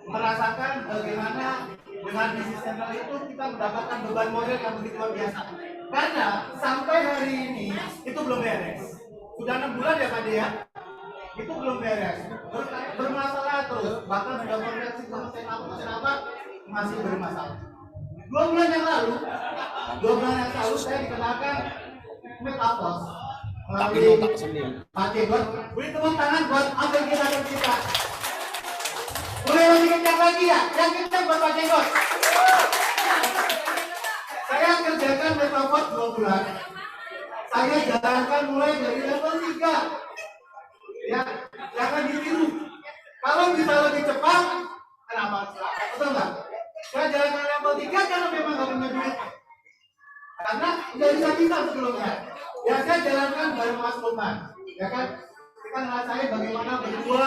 C: merasakan bagaimana dengan bisnis sentral itu kita mendapatkan beban modal yang begitu luar biasa. Karena sampai hari ini itu belum beres. Sudah 6 bulan ya Pak De ya? Itu belum beres. Bermasalah terus. Bahkan sudah konversi ke mesin apa masih bermasalah. 2 bulan yang lalu saya dikenalkan Metapos melalui Pak Cebot. Beri tepuk tangan buat apa kita. Boleh lebih kencang lagi ya? Yang kencang buat Pak Cebot. Saya kerjakan Metapos 2 bulan. Saya jalankan mulai dari level 3. Ya, jangan ditiru. Kalau bisa lebih cepat, kenapa? Betul nggak? Saya jalankan level 3 karena memang nggak punya duit. Karena nggak bisa sebelumnya. Ya saya jalankan bareng Mas Lukman. Ya kan? Kita ngerasain bagaimana berdua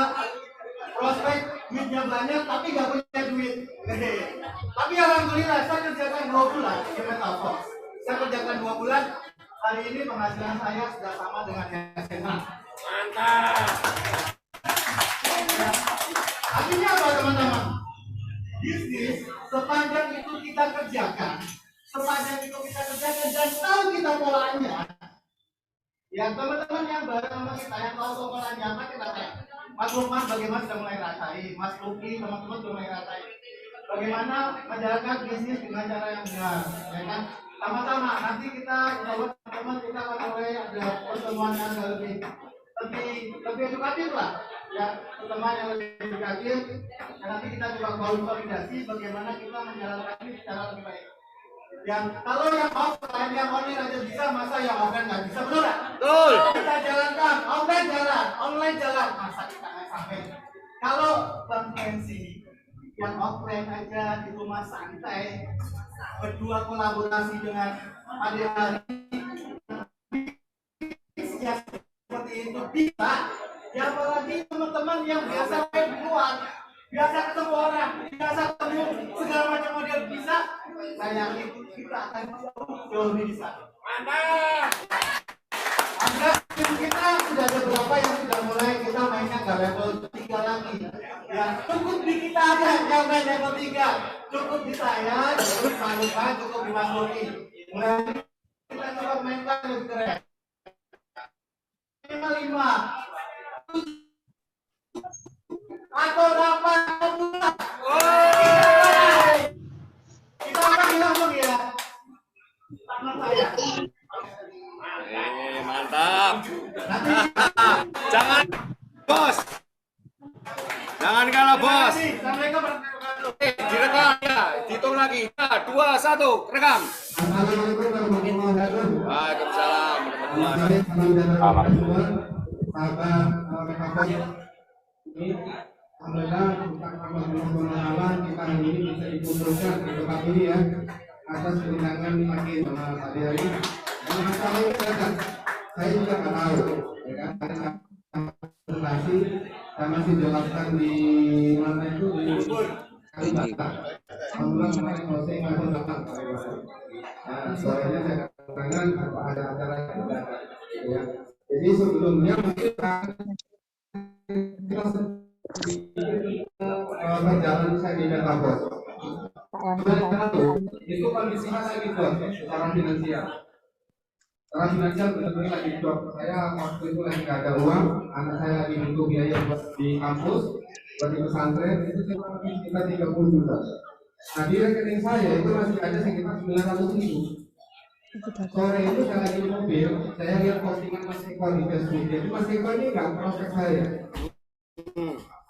C: prospek duitnya banyak tapi nggak punya duit. Tapi alhamdulillah saya kerjakan 2 bulan di Metapos. Saya kerjakan 2 bulan. Hari ini penghasilan saya sudah sama dengan yang SMA. Mantap. Artinya apa teman-teman? Bisnis sepanjang itu kita kerjakan, dan tahu kita polanya. Ya teman-teman yang bareng sama kita yang tahu polanya apa kita tanya. Mas Lukman bagaimana sudah mulai rasain, Mas Luki teman-teman sudah mulai rasain. Bagaimana menjalankan bisnis dengan cara yang benar, ya kan? Sama-sama nanti kita teman-teman kita akan mulai ada pertemuan yang lebih edukatif lah. Ya, pertemuan yang lebih edukatif. Dan nanti kita coba konsolidasi bagaimana kita menjalankan ini secara lebih baik. Yang kalau yang offline, yang online aja bisa, masa yang offline nggak bisa, betul nggak? Betul. Kita jalankan, online jalan, masa kita nggak sampai. Kalau Bang Kensi yang offline aja di rumah santai, berdua kolaborasi dengan adik-adik yang seperti itu bisa. Ya apalagi teman-teman yang biasa main di luar, biasa ketemu orang, biasa ketemu segala macam model bisa. Saya yakin kita akan jauh lebih bisa. Mantap. Anda kita sudah ada beberapa yang sudah mulai kita mainnya ke level 3 lagi. Ya cukup di kita aja yang main level 3. Cukup di saya, cukup di Pak Lukman, cukup di Mas Luki. Mulai kita coba mainkan lebih keren. 5 atau 8 kita akan bilang ya tangan saya.
F: Mantap. Jangan bos. Jangan kalah bos.
C: Assalamualaikum.
F: Direkam ya, dihitung lagi. 3, 2, 1, rekam.
K: Assalamualaikum warahmatullahi wabarakatuh.
F: Waalaikumsalam.
K: Sahabat Metapos ini alhamdulillah tentang pengenalan kita hari ini bisa dikumpulkan di tempat ini ya atas keundangan pagi sama Pak Dery. Dan masalah ini kan saya juga nggak tahu ya kan presentasi saya masih jelaskan di mana itu di Kalibata. Alhamdulillah kemarin closing masih datang. Nah soalnya saya katakan ada acara ya. Jadi sebelumnya kita berjalan saya di Metapos. Itu kondisinya saya gitu secara finansial. Secara finansial benar-benar lagi drop. Saya waktu itu lagi nggak ada uang, anak saya lagi butuh biaya buat di kampus, buat di pesantren itu sekitar 30 juta. Nah di rekening saya itu masih ada sekitar 900.000. Sore itu saya lagi di mobil, saya lihat postingan Mas Eko di Facebook. Jadi Mas Eko ini nggak prospek saya.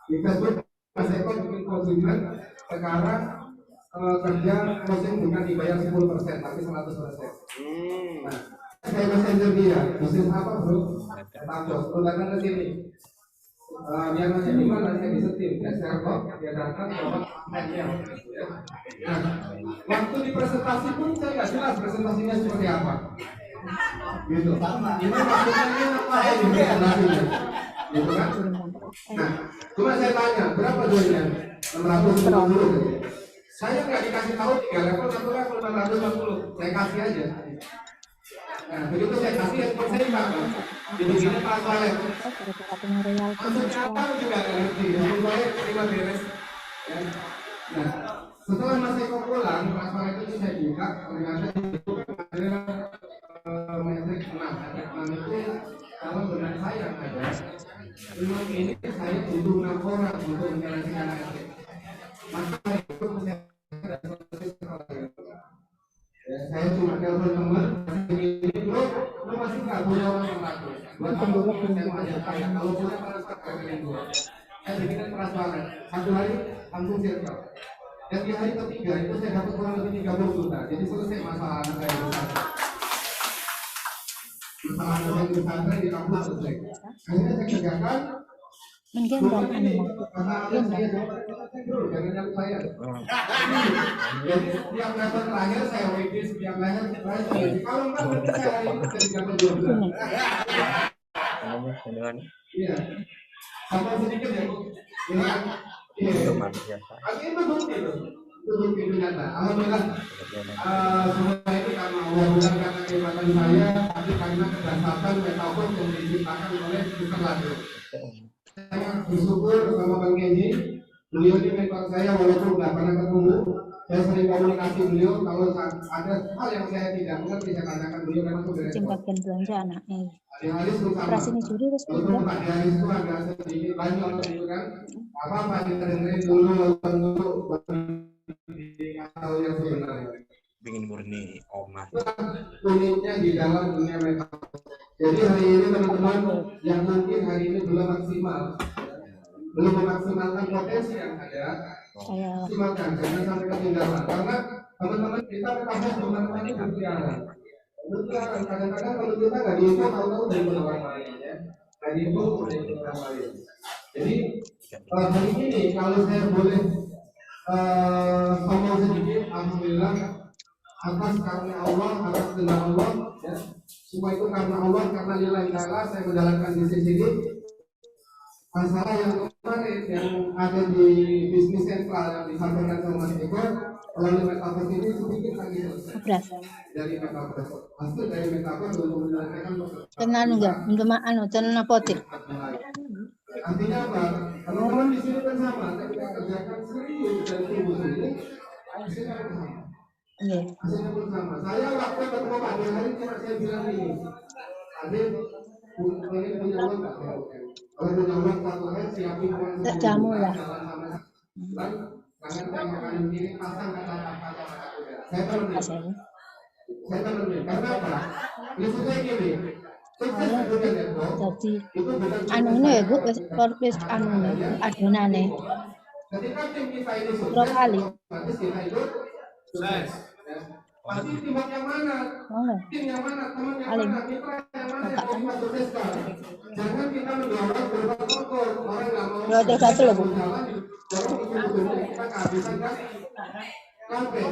K: Di Facebook Mas Eko bikin postingan sekarang kerja closing bukan dibayar 10% tapi 100%. Nah, saya messenger dia, bisnis apa bro?
A: Tambah, datang ke sini. Dia nanya di mana, saya disetim, saya server, dia datang bawa magnet-nya. Nah, waktu di presentasi pun saya nggak jelas presentasinya seperti apa. Gitu. Ini maksudnya apa ya di presentasinya? Gitu kan? Nah, cuma saya tanya, berapa duitnya? 650. Saya nggak dikasih tahu 3 level, 1 level 650. Saya kasih aja. Nah, begitu saya kasih handphone saya dipakai. Jadi Pak Saleh. Maksudnya apa juga nggak ngerti. Handphone saya terima beres. Ya. Nah, setelah Mas Eko pulang, Pak Saleh itu saya buka, ternyata itu ada metrik 6. Metrik 6 itu kalau benar saya yang ada, memang ini saya butuh 6 orang untuk menyelesaikan metrik. Maka itu saya saya cuma telepon teman, ini bro masih nggak punya orang yang laku. Buat kamu saya mau ajak saya, kalau punya transfer ke rekening gue. Saya bikin transparan, 1 hari langsung circle. Dan di hari ketiga itu saya dapat kurang lebih 30 juta. Jadi selesai masalah anak saya besar. Masalah anak saya besar di kampus selesai. Akhirnya saya kerjakan.
L: Menggendong anu
A: jangan saya. Jadi setiap level terakhir saya WD, setiap level terakhir saya WD. Kalau enggak berarti saya hari ini jadi dapat 12. Iya. Sama sedikit ya Bu. Iya. Iya. Akhirnya bukti itu. Itu bukti nyata. Alhamdulillah. Semua itu karena Allah, bukan karena kehebatan saya, tapi karena kedatangan metafor yang diciptakan oleh Mr. Lado. Saya bersyukur sama Bang Kenji. Beliau ini mentor saya walaupun nggak pernah ketemu. Saya sering komunikasi beliau. Kalau ada hal yang saya tidak mengerti, saya katakan beliau memang sudah.
L: Jembatkan belanja anaknya.
A: Operasinya
L: juri terus
A: walaupun Pak Diaris itu agak sedikit banyak gitu kan. Apa kita dengerin dulu tahu yang sebenarnya.
H: Ingin murni omah.
A: Uniknya di dalam dunia metaverse. Jadi hari ini teman-teman yang mungkin hari ini belum maksimal, belum memaksimalkan potensi yang ada, maksimalkan jangan sampai ketinggalan. Karena teman-teman kita metaverse teman-teman ini berkeliaran. Kadang-kadang kalau kita nggak diinfo tahu-tahu dari orang lain ya, nggak diinfo dari orang lain. Jadi hari ini kalau saya boleh ngomong sedikit, alhamdulillah atas karena Allah, atas kehendak Allah, ya. Semua itu karena Allah, karena lillahi ta'ala saya menjalankan bisnis ini. Masalah yang kemarin yang ada di bisnis sentral yang disampaikan sama Mas Eko melalui metaverse ini sedikit lagi dari metaverse. Hasil dari metaverse untuk menyelesaikan
L: tenan enggak, anu tenan apotek.
A: Artinya apa? Teman-teman di sini kan sama, kita kerjakan serius dan sungguh ini, hasilnya kan sama. Hasilnya pun sama. Saya waktu ketemu Pak Hari cuma saya bilang ini, Adit, ini punya uang nggak? Kalau punya uang 1 hari siapin uang
L: jamu lah.
A: Jangan kayak makanan ini pasang kata-kata. Saya temenin. Karena apa? Maksudnya gini.
L: Jadi anunya ya Bu, wis anunya adonane. Berapa kali?
A: Pasti tim yang mana? Tim yang mana? Teman yang mana? Mitra yang mana? Yang mau berbeda. Jangan kita mendorong berbagai orang nggak mau.
L: Berarti satu loh Bu.
A: Kita kehabisan kan? Sampai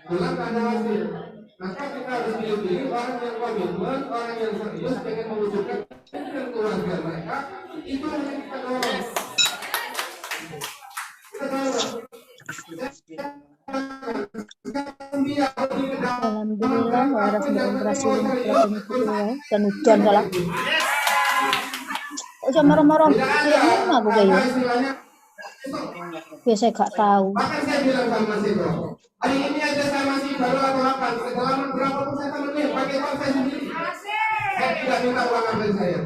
A: bulan ada hasil. Maka kita harus pilih orang yang komitmen, orang yang serius, pengen mewujudkan keluarga mereka. Itu yang kita dorong. Kita dorong.
L: Alhamdulillah waras berhasil dan hujan kalah. Kok marah-marah? Ini aku kayak biasa gak tahu.
A: Bahkan saya bilang sama Mas Eko, hari ini aja saya masih baru laporan kedalaman berapa persen teman-teman pakai uang saya sendiri. Saya tidak minta uang ambil saya.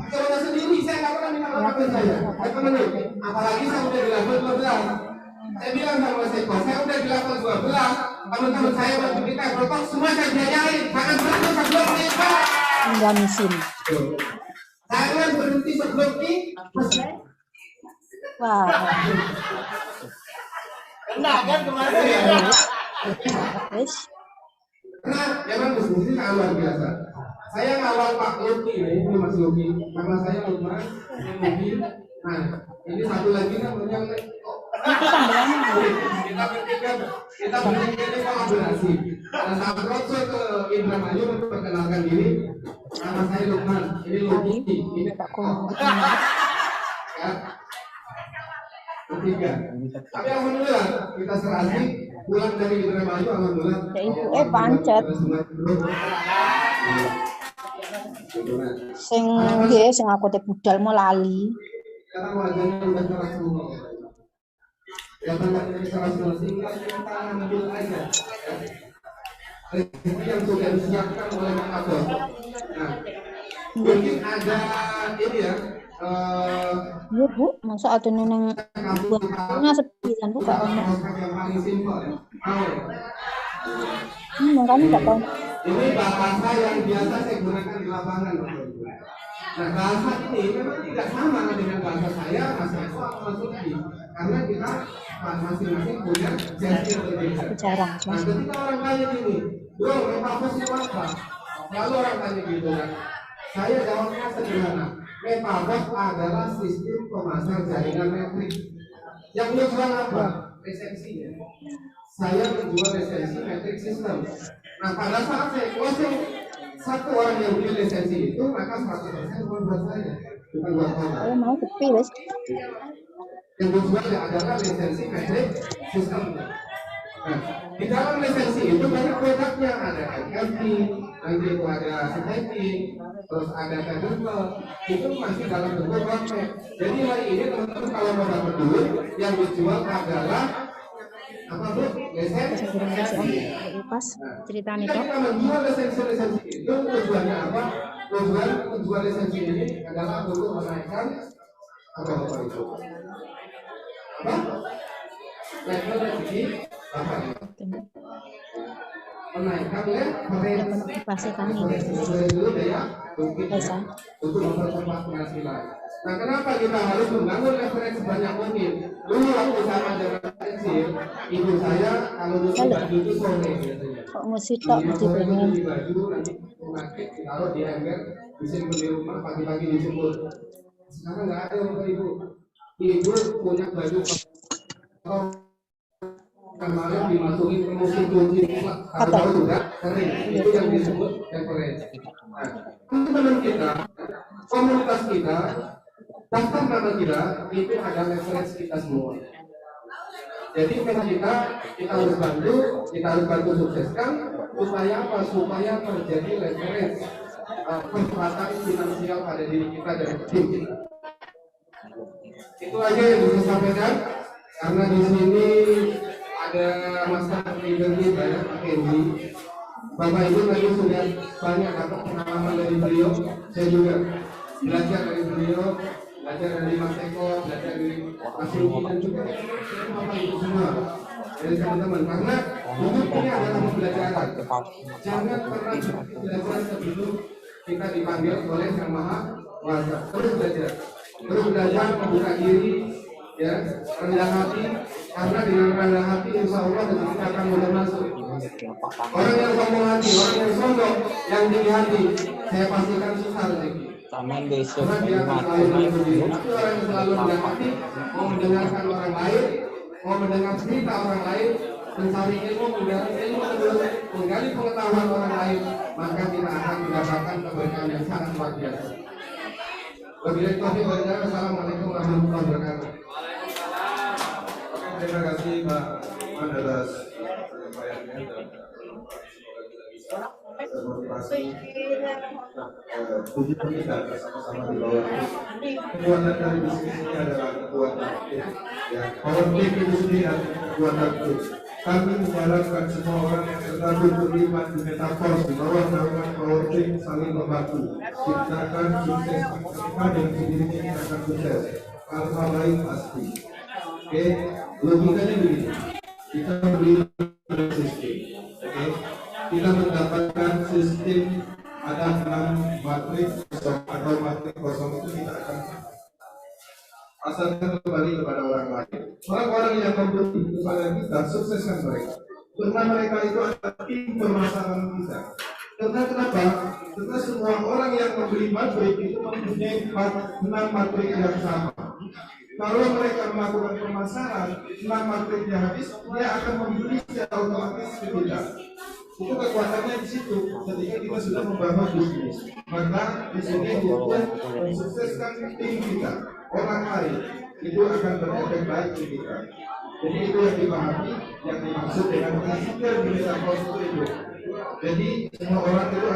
A: Kalau saya sendiri saya nggak pernah minta uang ambil saya. Teman-teman, apalagi saya udah di level 12. Saya bilang sama Mas Eko, saya udah di level 12. Teman-teman saya waktu kita berkok semua saya biayain. Jangan berhenti sebelum nikah.
L: Enggak misin.
A: Jangan berhenti sebelum nikah.
L: Wah.
C: Nah, kan kemarin
L: Wes.
A: Karena memang bisnis ini sangat luar biasa.
M: Saya ngawal Pak Luki ini Mas Luki, karena saya Lukman, ini Luki. Nah, ini satu lagi namanya kita bertiga ini kolaborasi. Pada saat roadshow ke Indramayu memperkenalkan diri, nama saya Lukman, ini Luki, ini Pak ya. Ketiga. Tapi alhamdulillah kita serasi pulang dari Indramayu, alhamdulillah.
L: Ya itu pancet. Sing aku teh budal mau lali.
M: Karena wajahnya udah keras semua. Ya tangannya keras semua sehingga kita ambil aja. Rezeki yang sudah disiapkan oleh Pak Abdul. Nah, mungkin ada ini ya.
L: Iya Bu, masa ada neneng buahnya sepisan Bu gak ono. Makanya nggak tahu.
M: Ini bahasa yang biasa saya gunakan di lapangan. Nah, bahasa ini memang tidak sama dengan bahasa saya, Mas Eko atau Mas Uki. Karena kita masing-masing punya versi yang berbeda. Nah, ketika orang tanya ini, bro, metaverse itu apa? Lalu orang tanya gitu kan. Saya jawabnya sederhana. Metaverse adalah sistem pemasar jaringan metrik. Yang menjual apa? Lisensinya. Saya menjual lisensi metrik system. Nah, pada saat saya closing satu orang yang beli lisensi itu, maka 100% buat saya, bukan buat orang.
L: Saya mau sepi, guys.
M: Yang dijual adalah lisensi metrik system. Nah, di dalam lisensi itu banyak produknya, ada NFT, nanti itu ada stacking, terus ada tangible, itu masih dalam bentuk roadmap. Jadi hari ini teman-teman kalau mau dapat duit, yang dijual adalah apa Bu? Lisensi.
L: Pas ceritanya
M: Kita menjual lisensi itu tujuannya apa? Tujuan menjual lisensi ini adalah untuk menaikkan apa itu? Apa? Level rezeki apa? Menaikkan level
L: pasti kami
M: dulu ya untuk mempercepat penghasilan. Nah, kenapa kita harus membangun leverage sebanyak mungkin? Dulu waktu sama zaman kecil, ibu saya kalau nyuci baju itu sore biasanya.
L: Kok mesti tok mesti pengen.
M: Baju nanti memakai ditaruh di ember, disimpan di rumah, pagi-pagi dijemur. Sekarang nggak ada untuk ibu. Ibu punya baju kemarin dimasukin ke mesin cuci, taruh sudah kering. Itu yang disebut leverage. Nah, teman-teman kita, komunitas kita, daftar nama kita itu ada leverage kita semua. Jadi kita harus bantu sukseskan supaya apa? Supaya terjadi leverage percepatan finansial pada diri kita dan tim kita. Itu aja yang bisa saya sampaikan. Karena di sini ada master leader kita ya, Pak Kenji. Bapak Ibu tadi sudah banyak dapat pengalaman dari beliau. Saya juga belajar dari beliau, belajar dari Mas Eko, belajar dari Mas Ruki dan juga Bapak Ibu semua dari teman-teman. Karena hidup ini adalah pembelajaran. Jangan pernah belajar sebelum kita dipanggil oleh Yang Maha Kuasa. Terus belajar membuka diri, ya, rendah hati. Karena dengan rendah hati, insya Allah rezeki akan mudah masuk. Orang yang sombong hati, orang yang sombong, yang tinggi hati, saya pastikan susah rezeki.
H: Taman besok
M: Karena dia akan selalu sendiri. Tapi orang yang selalu rendah hati, mau mendengarkan orang lain, mau mendengar cerita orang lain, mencari ilmu, menggali pengetahuan orang lain, maka kita akan mendapatkan keberkahan yang sangat luar biasa. Wabillahi taufiq wal hidayah. Wassalamualaikum warahmatullahi wabarakatuh.
B: Terima kasih Pak Man atas penyampaiannya dan motivasi tujuan kita bersama-sama di bawah. Kekuatan dari bisnis ini adalah kekuatan ya. Power team itu sendiri adalah kekuatan tim. Kami mengharapkan semua orang yang tergabung terlibat di metaverse di bawah naungan Power Team saling membantu. Ciptakan sukses kita dengan sendirinya kita akan sukses. Alfa baik pasti. Oke, logikanya begini. Kita beli sistem, oke? Kita mendapatkan sistem ada 6 matrik atau matrik kosong itu kita akan pasarkan kembali kepada orang lain. Orang-orang yang membeli kepada kita, sukseskan mereka. Karena mereka itu adalah tim permasalahan kita. Karena kenapa?
M: Karena semua orang yang membeli matrik itu mempunyai 6 matrik yang sama. Kalau mereka melakukan pemasaran, 6 matriknya habis, dia akan membeli secara otomatis ke kita. Itu kekuatannya di situ. Ketika kita sudah membangun bisnis, maka di sini untuk mensukseskan tim kita, orang lain itu akan berefek baik di kita. Jadi itu yang dipahami, yang dimaksud dengan prinsipnya di metaverse itu. Jadi semua orang itu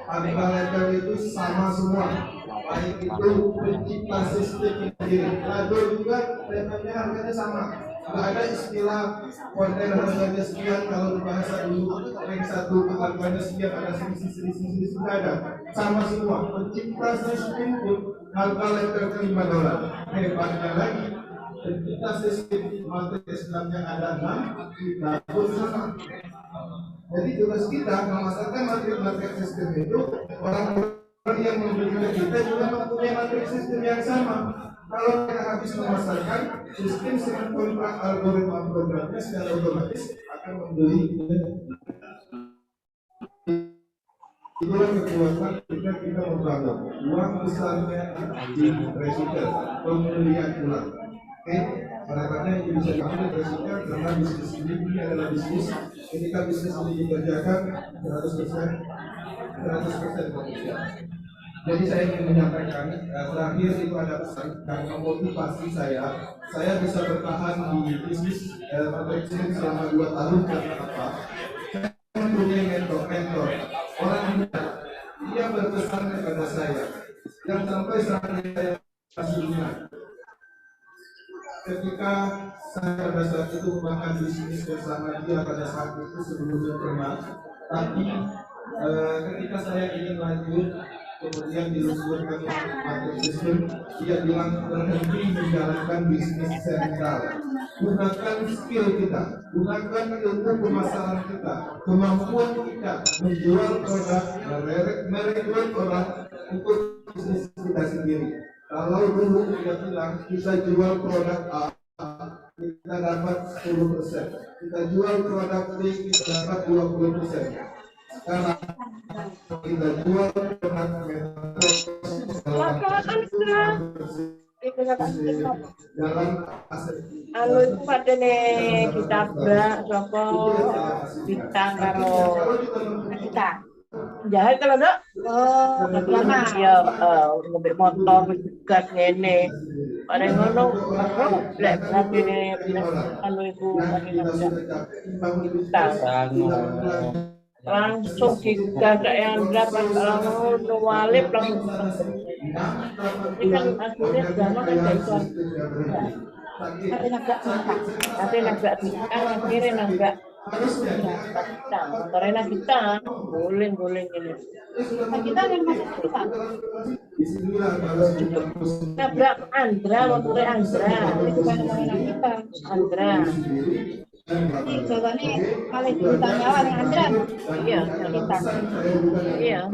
M: harga level itu sama semua, baik itu pencipta sistem sendiri. Lalu juga levelnya harganya sama. Tidak ada istilah konten harganya sekian, kalau bahasa dulu rank 1 harganya sekian, ada selisih tidak ada, sama semua. Pencipta sistem pun harga level ke $5. Hebatnya lagi, pencipta sistem materi Islam yang ada 6 kita pun sama. Jadi tugas kita memasarkan materi sistem itu, orang-orang yang membeli kita juga mempunyai materi sistem yang sama. Kalau kita habis memasarkan sistem dengan kontrak algoritma programnya secara otomatis akan membeli. Itulah kekuatan ketika kita membangun uang besarnya di resikel, pembelian ulang. Oke, harapannya itu bisa diambil resikel karena bisnis ini adalah bisnis. Ketika bisnis ini dikerjakan 100% manusia. Jadi saya ingin menyampaikan terakhir itu ada pesan dan memotivasi saya bisa bertahan di bisnis matrik selama 2 tahun karena apa? Saya mempunyai mentor orang muda, dia berpesan kepada saya yang sampai saat ini saya masih ingat. Ketika saya pada saat itu membangun bisnis bersama dia pada saat itu sebelumnya pernah, tapi ketika saya ingin lanjut kemudian diluncurkan materi sistem, dia bilang berhenti menjalankan bisnis sentral, gunakan skill kita, gunakan ilmu pemasaran kita, kemampuan kita menjual produk, merekrut orang untuk bisnis kita sendiri. Kalau dulu kita bilang kita jual produk A, kita dapat 10%, kita jual produk B, kita dapat 20%. Sekarang kita jual produk
N: anu itu pada nih ditabrak apa bintang karo kita jahat kalau enggak lama ya mobil motor gas ngene pada ngono lek berarti anu itu bintang langsung digas yang berapa walip langsung ini kan akhirnya drama kan jason tapi nagak bintang akhirnya nagak motornya kita guling ini kita yang masuk kita nabrak Andra motornya Andra itu bukan kita Andra ini jawabannya paling bintang nyawa nih Andra. Iya, kita. Iya.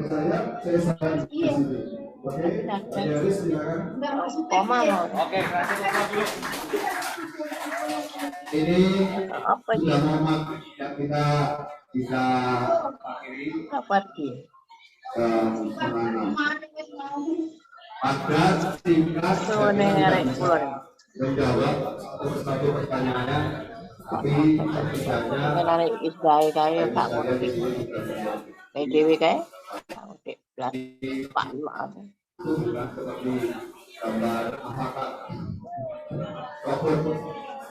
N: Koma mau.
J: Oke,
D: ini apa sudah Muhammad yang kita bisa akhiri.
N: Apa lagi?
D: Ada singkat menjawab satu pertanyaan. Tapi
N: menarik isdai kayak Pak Muti kayak Dewi kayak Pak Muti Pak maaf
D: seperti gambar apakah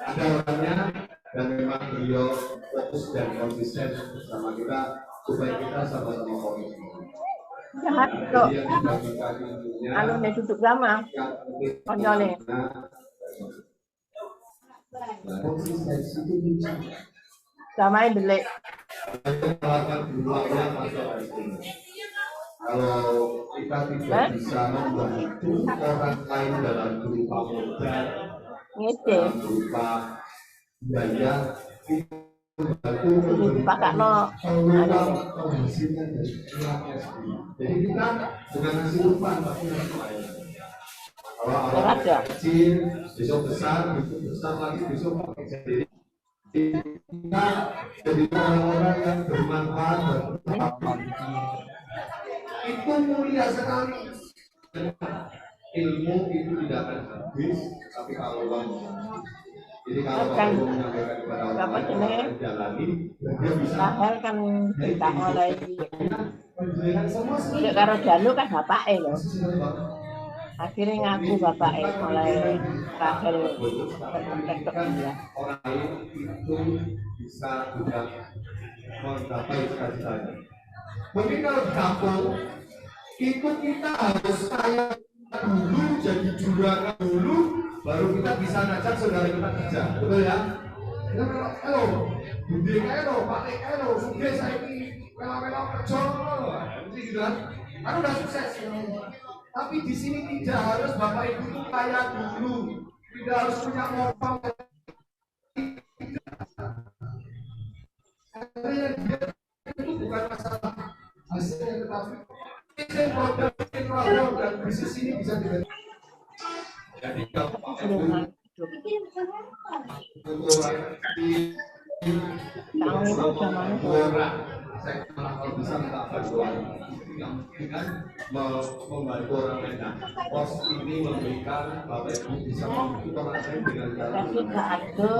D: ada orangnya dan memang beliau fokus dan konsisten bersama kita supaya kita sama-sama komitmen.
N: Jahat kok alumni duduk sama konyolnya samain delik.
D: Kalau kita tidak bisa membantu orang lain dalam berupa modal, dalam berupa biaya, jadi kita dengan nasi umpan pasti lain. Kalau awal kecil, besok besar, besar lagi, besok pakai jadi kita jadi orang-orang yang bermanfaat.
M: itu mulia sekali. Ilmu itu tidak akan habis, tapi kalau uang. Jadi kalau kamu menyampaikan kepada orang lain, jalani, dia bisa.
N: Rahel kan kita oleh tidak karo Janu kan bapaknya loh. Akhirnya ngaku bapaknya oleh Rahel terbentuk dia.
M: Orang lain itu bisa juga mencapai cita-citanya. Mungkin kalau di kampung itu kita harus kaya dulu, jadi juragan dulu, baru kita bisa ngajak saudara kita kerja, betul ya? Halo, Budi halo, Pak Nek halo, Suge saya ini mela-mela kerja, gitu kan? Kan udah sukses. Tapi di sini tidak harus Bapak Ibu itu kaya dulu, tidak harus punya motor. Itu bukan masalah hasilnya, tetapi produk dan bisnis ini bisa dibentuk. Jadi kalau kalau bisa minta bantuan dengan membantu orang lain. Pos ini memberikan Bapak Ibu bisa membantu orang lain dengan cara
N: tapi nggak ada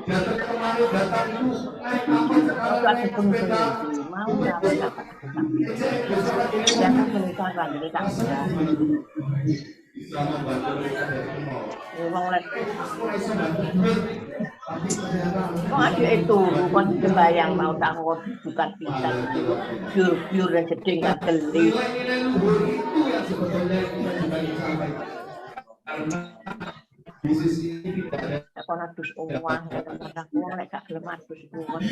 M: datang kemarin datang itu naik kapal sekarang naik sepeda
N: mau nggak jangan menikahkan ini tak
M: bisa membantu mereka dari nol.
N: Kok ada itu bukan sembayang mau tanggung bukan bisa jujur dan sedih nggak geli.
M: Nilai-nilai luhur itu yang sebetulnya kita juga disampaikan. Karena bisnis ini tidak ada.
N: Kalau adus uang, kadang-kadang uang mereka belum adus uang.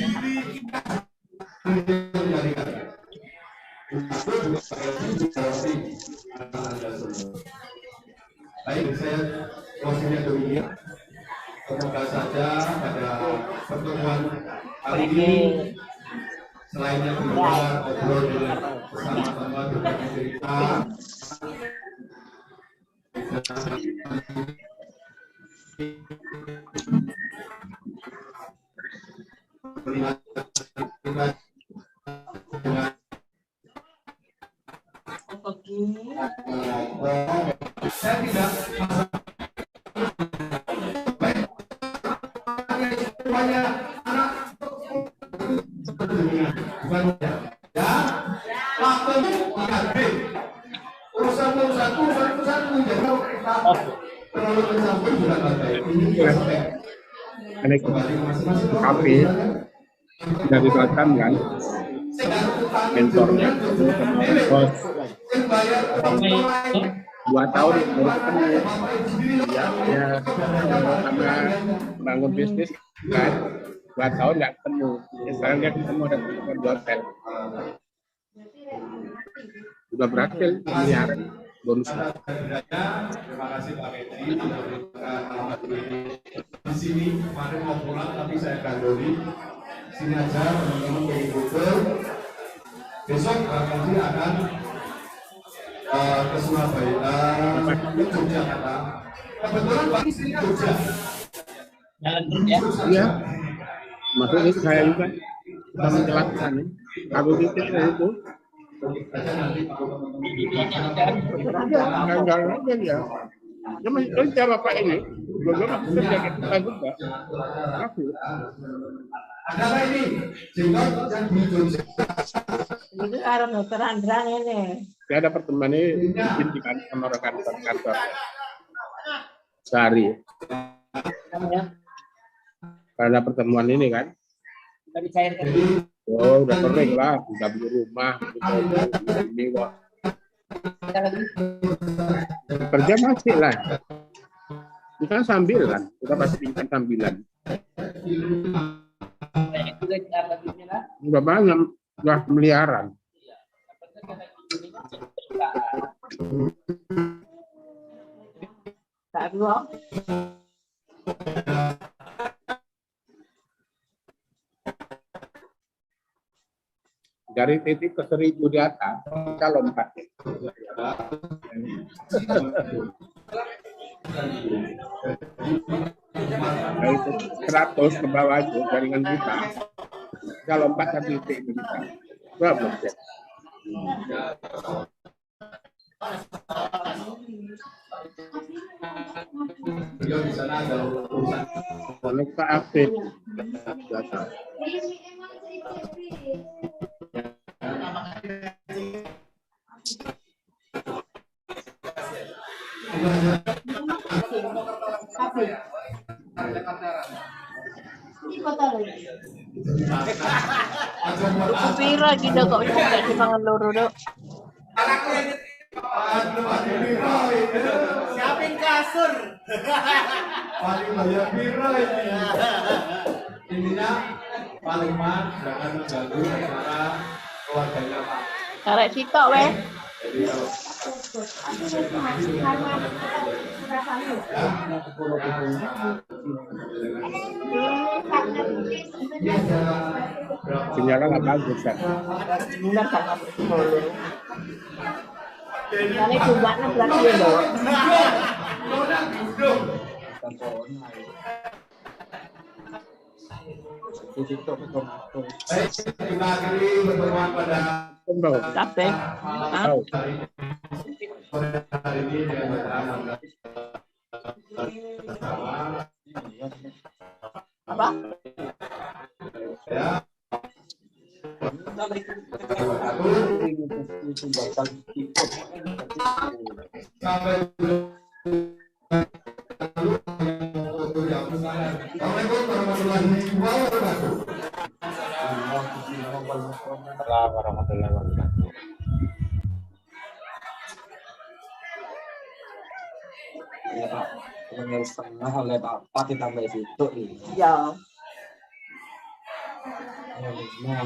M: Baik, saya posisinya demikian. Semoga saja pada pertemuan kali ini selainnya kita ngobrol dengan bersama-sama berbagi cerita, melihat kita dengan saya tidak semuanya anak bukan ya waktu makan urusan jadi kalau kita terlalu mencampur juga nggak baik. Ini
H: kafe dari Batam kan mentornya bos 2 tahun baru ketemu ya karena bangun bisnis kan 2 tahun nggak ketemu ya, sekarang dia ketemu dan di hotel udah berhasil miliaran bonus.
M: Terima kasih Pak Medi. Di sini kemarin mau pulang tapi saya gandoli sini aja teman-teman pergi Google. Besok nanti akan ke Surabaya, ke Yogyakarta. Kebetulan Pak istri Jogja.
I: Jalan terus ya?
H: Iya. Maksudnya itu saya juga kita menjelaskan aku itu enggak ya. Dia masih kerja bapak ini. Gue masih kerja kita juga. Aku.
M: Adalah ini jenggot yang di Jogja.
N: Itu karena dokter Andra ini.
H: Saya ada pertemuan ini diizinkan sama rekan kantor. Sehari. Karena pertemuan ini kan.
I: Kita dicairkan.
H: Oh, udah kering lah, udah beli rumah, ini kok. Kerja masih lah. Kita sambil kan, kita pasti bikin sambilan. Udah banyak, udah miliaran.
N: Tak dua.
H: Dari titik ke 1000 di atas, kita lompat. Dari 100 ke bawah itu jaringan kita lompat ke titik itu kita berapa persen?
A: Beliau di sana ada urusan.
H: Kalau kita aktif data.
N: Kupira gitu kok juga di mangan loro dok.
C: Siapin kasur.
A: Paling banyak piro ini. Intinya paling man jangan mengganggu acara keluarganya Pak.
N: Karek sitok weh.
A: Jadi
H: Sinyalnya nggak bagus kan?
N: Benar sama betul. Kali coba belas dia loh.
A: kita akhiri pertemuan pada
N: Capek.
A: hari ini dengan
N: Apa?
A: Ya.
H: Warahmatullahi wabarakatuh.
F: Ya Pak, dengan setengah oleh Bapak ditambah situ nih.
N: Ya.
F: Nah,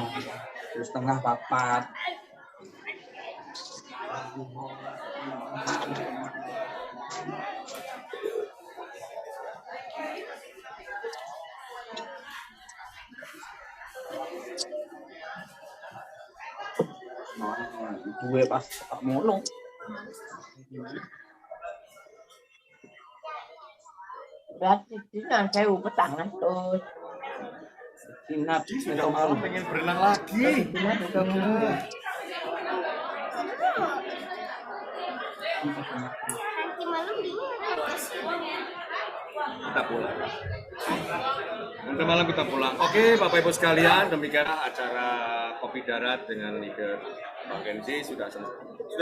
F: setengah papat.
N: Gue pas mulung. Berarti jangan saya tangan tuh. Sinap,
C: Aku pengen berenang lagi.
F: Kita pulang. Nanti malam kita pulang. Oke, Bapak Ibu sekalian, demikian acara Kopi Darat dengan leader Pak Kenzi sudah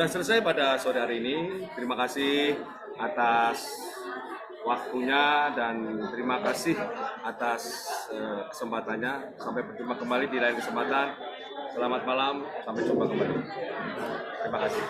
F: selesai pada sore hari ini. Terima kasih atas waktunya dan terima kasih atas kesempatannya. Sampai berjumpa kembali di lain kesempatan. Selamat malam, sampai jumpa kembali. Terima kasih.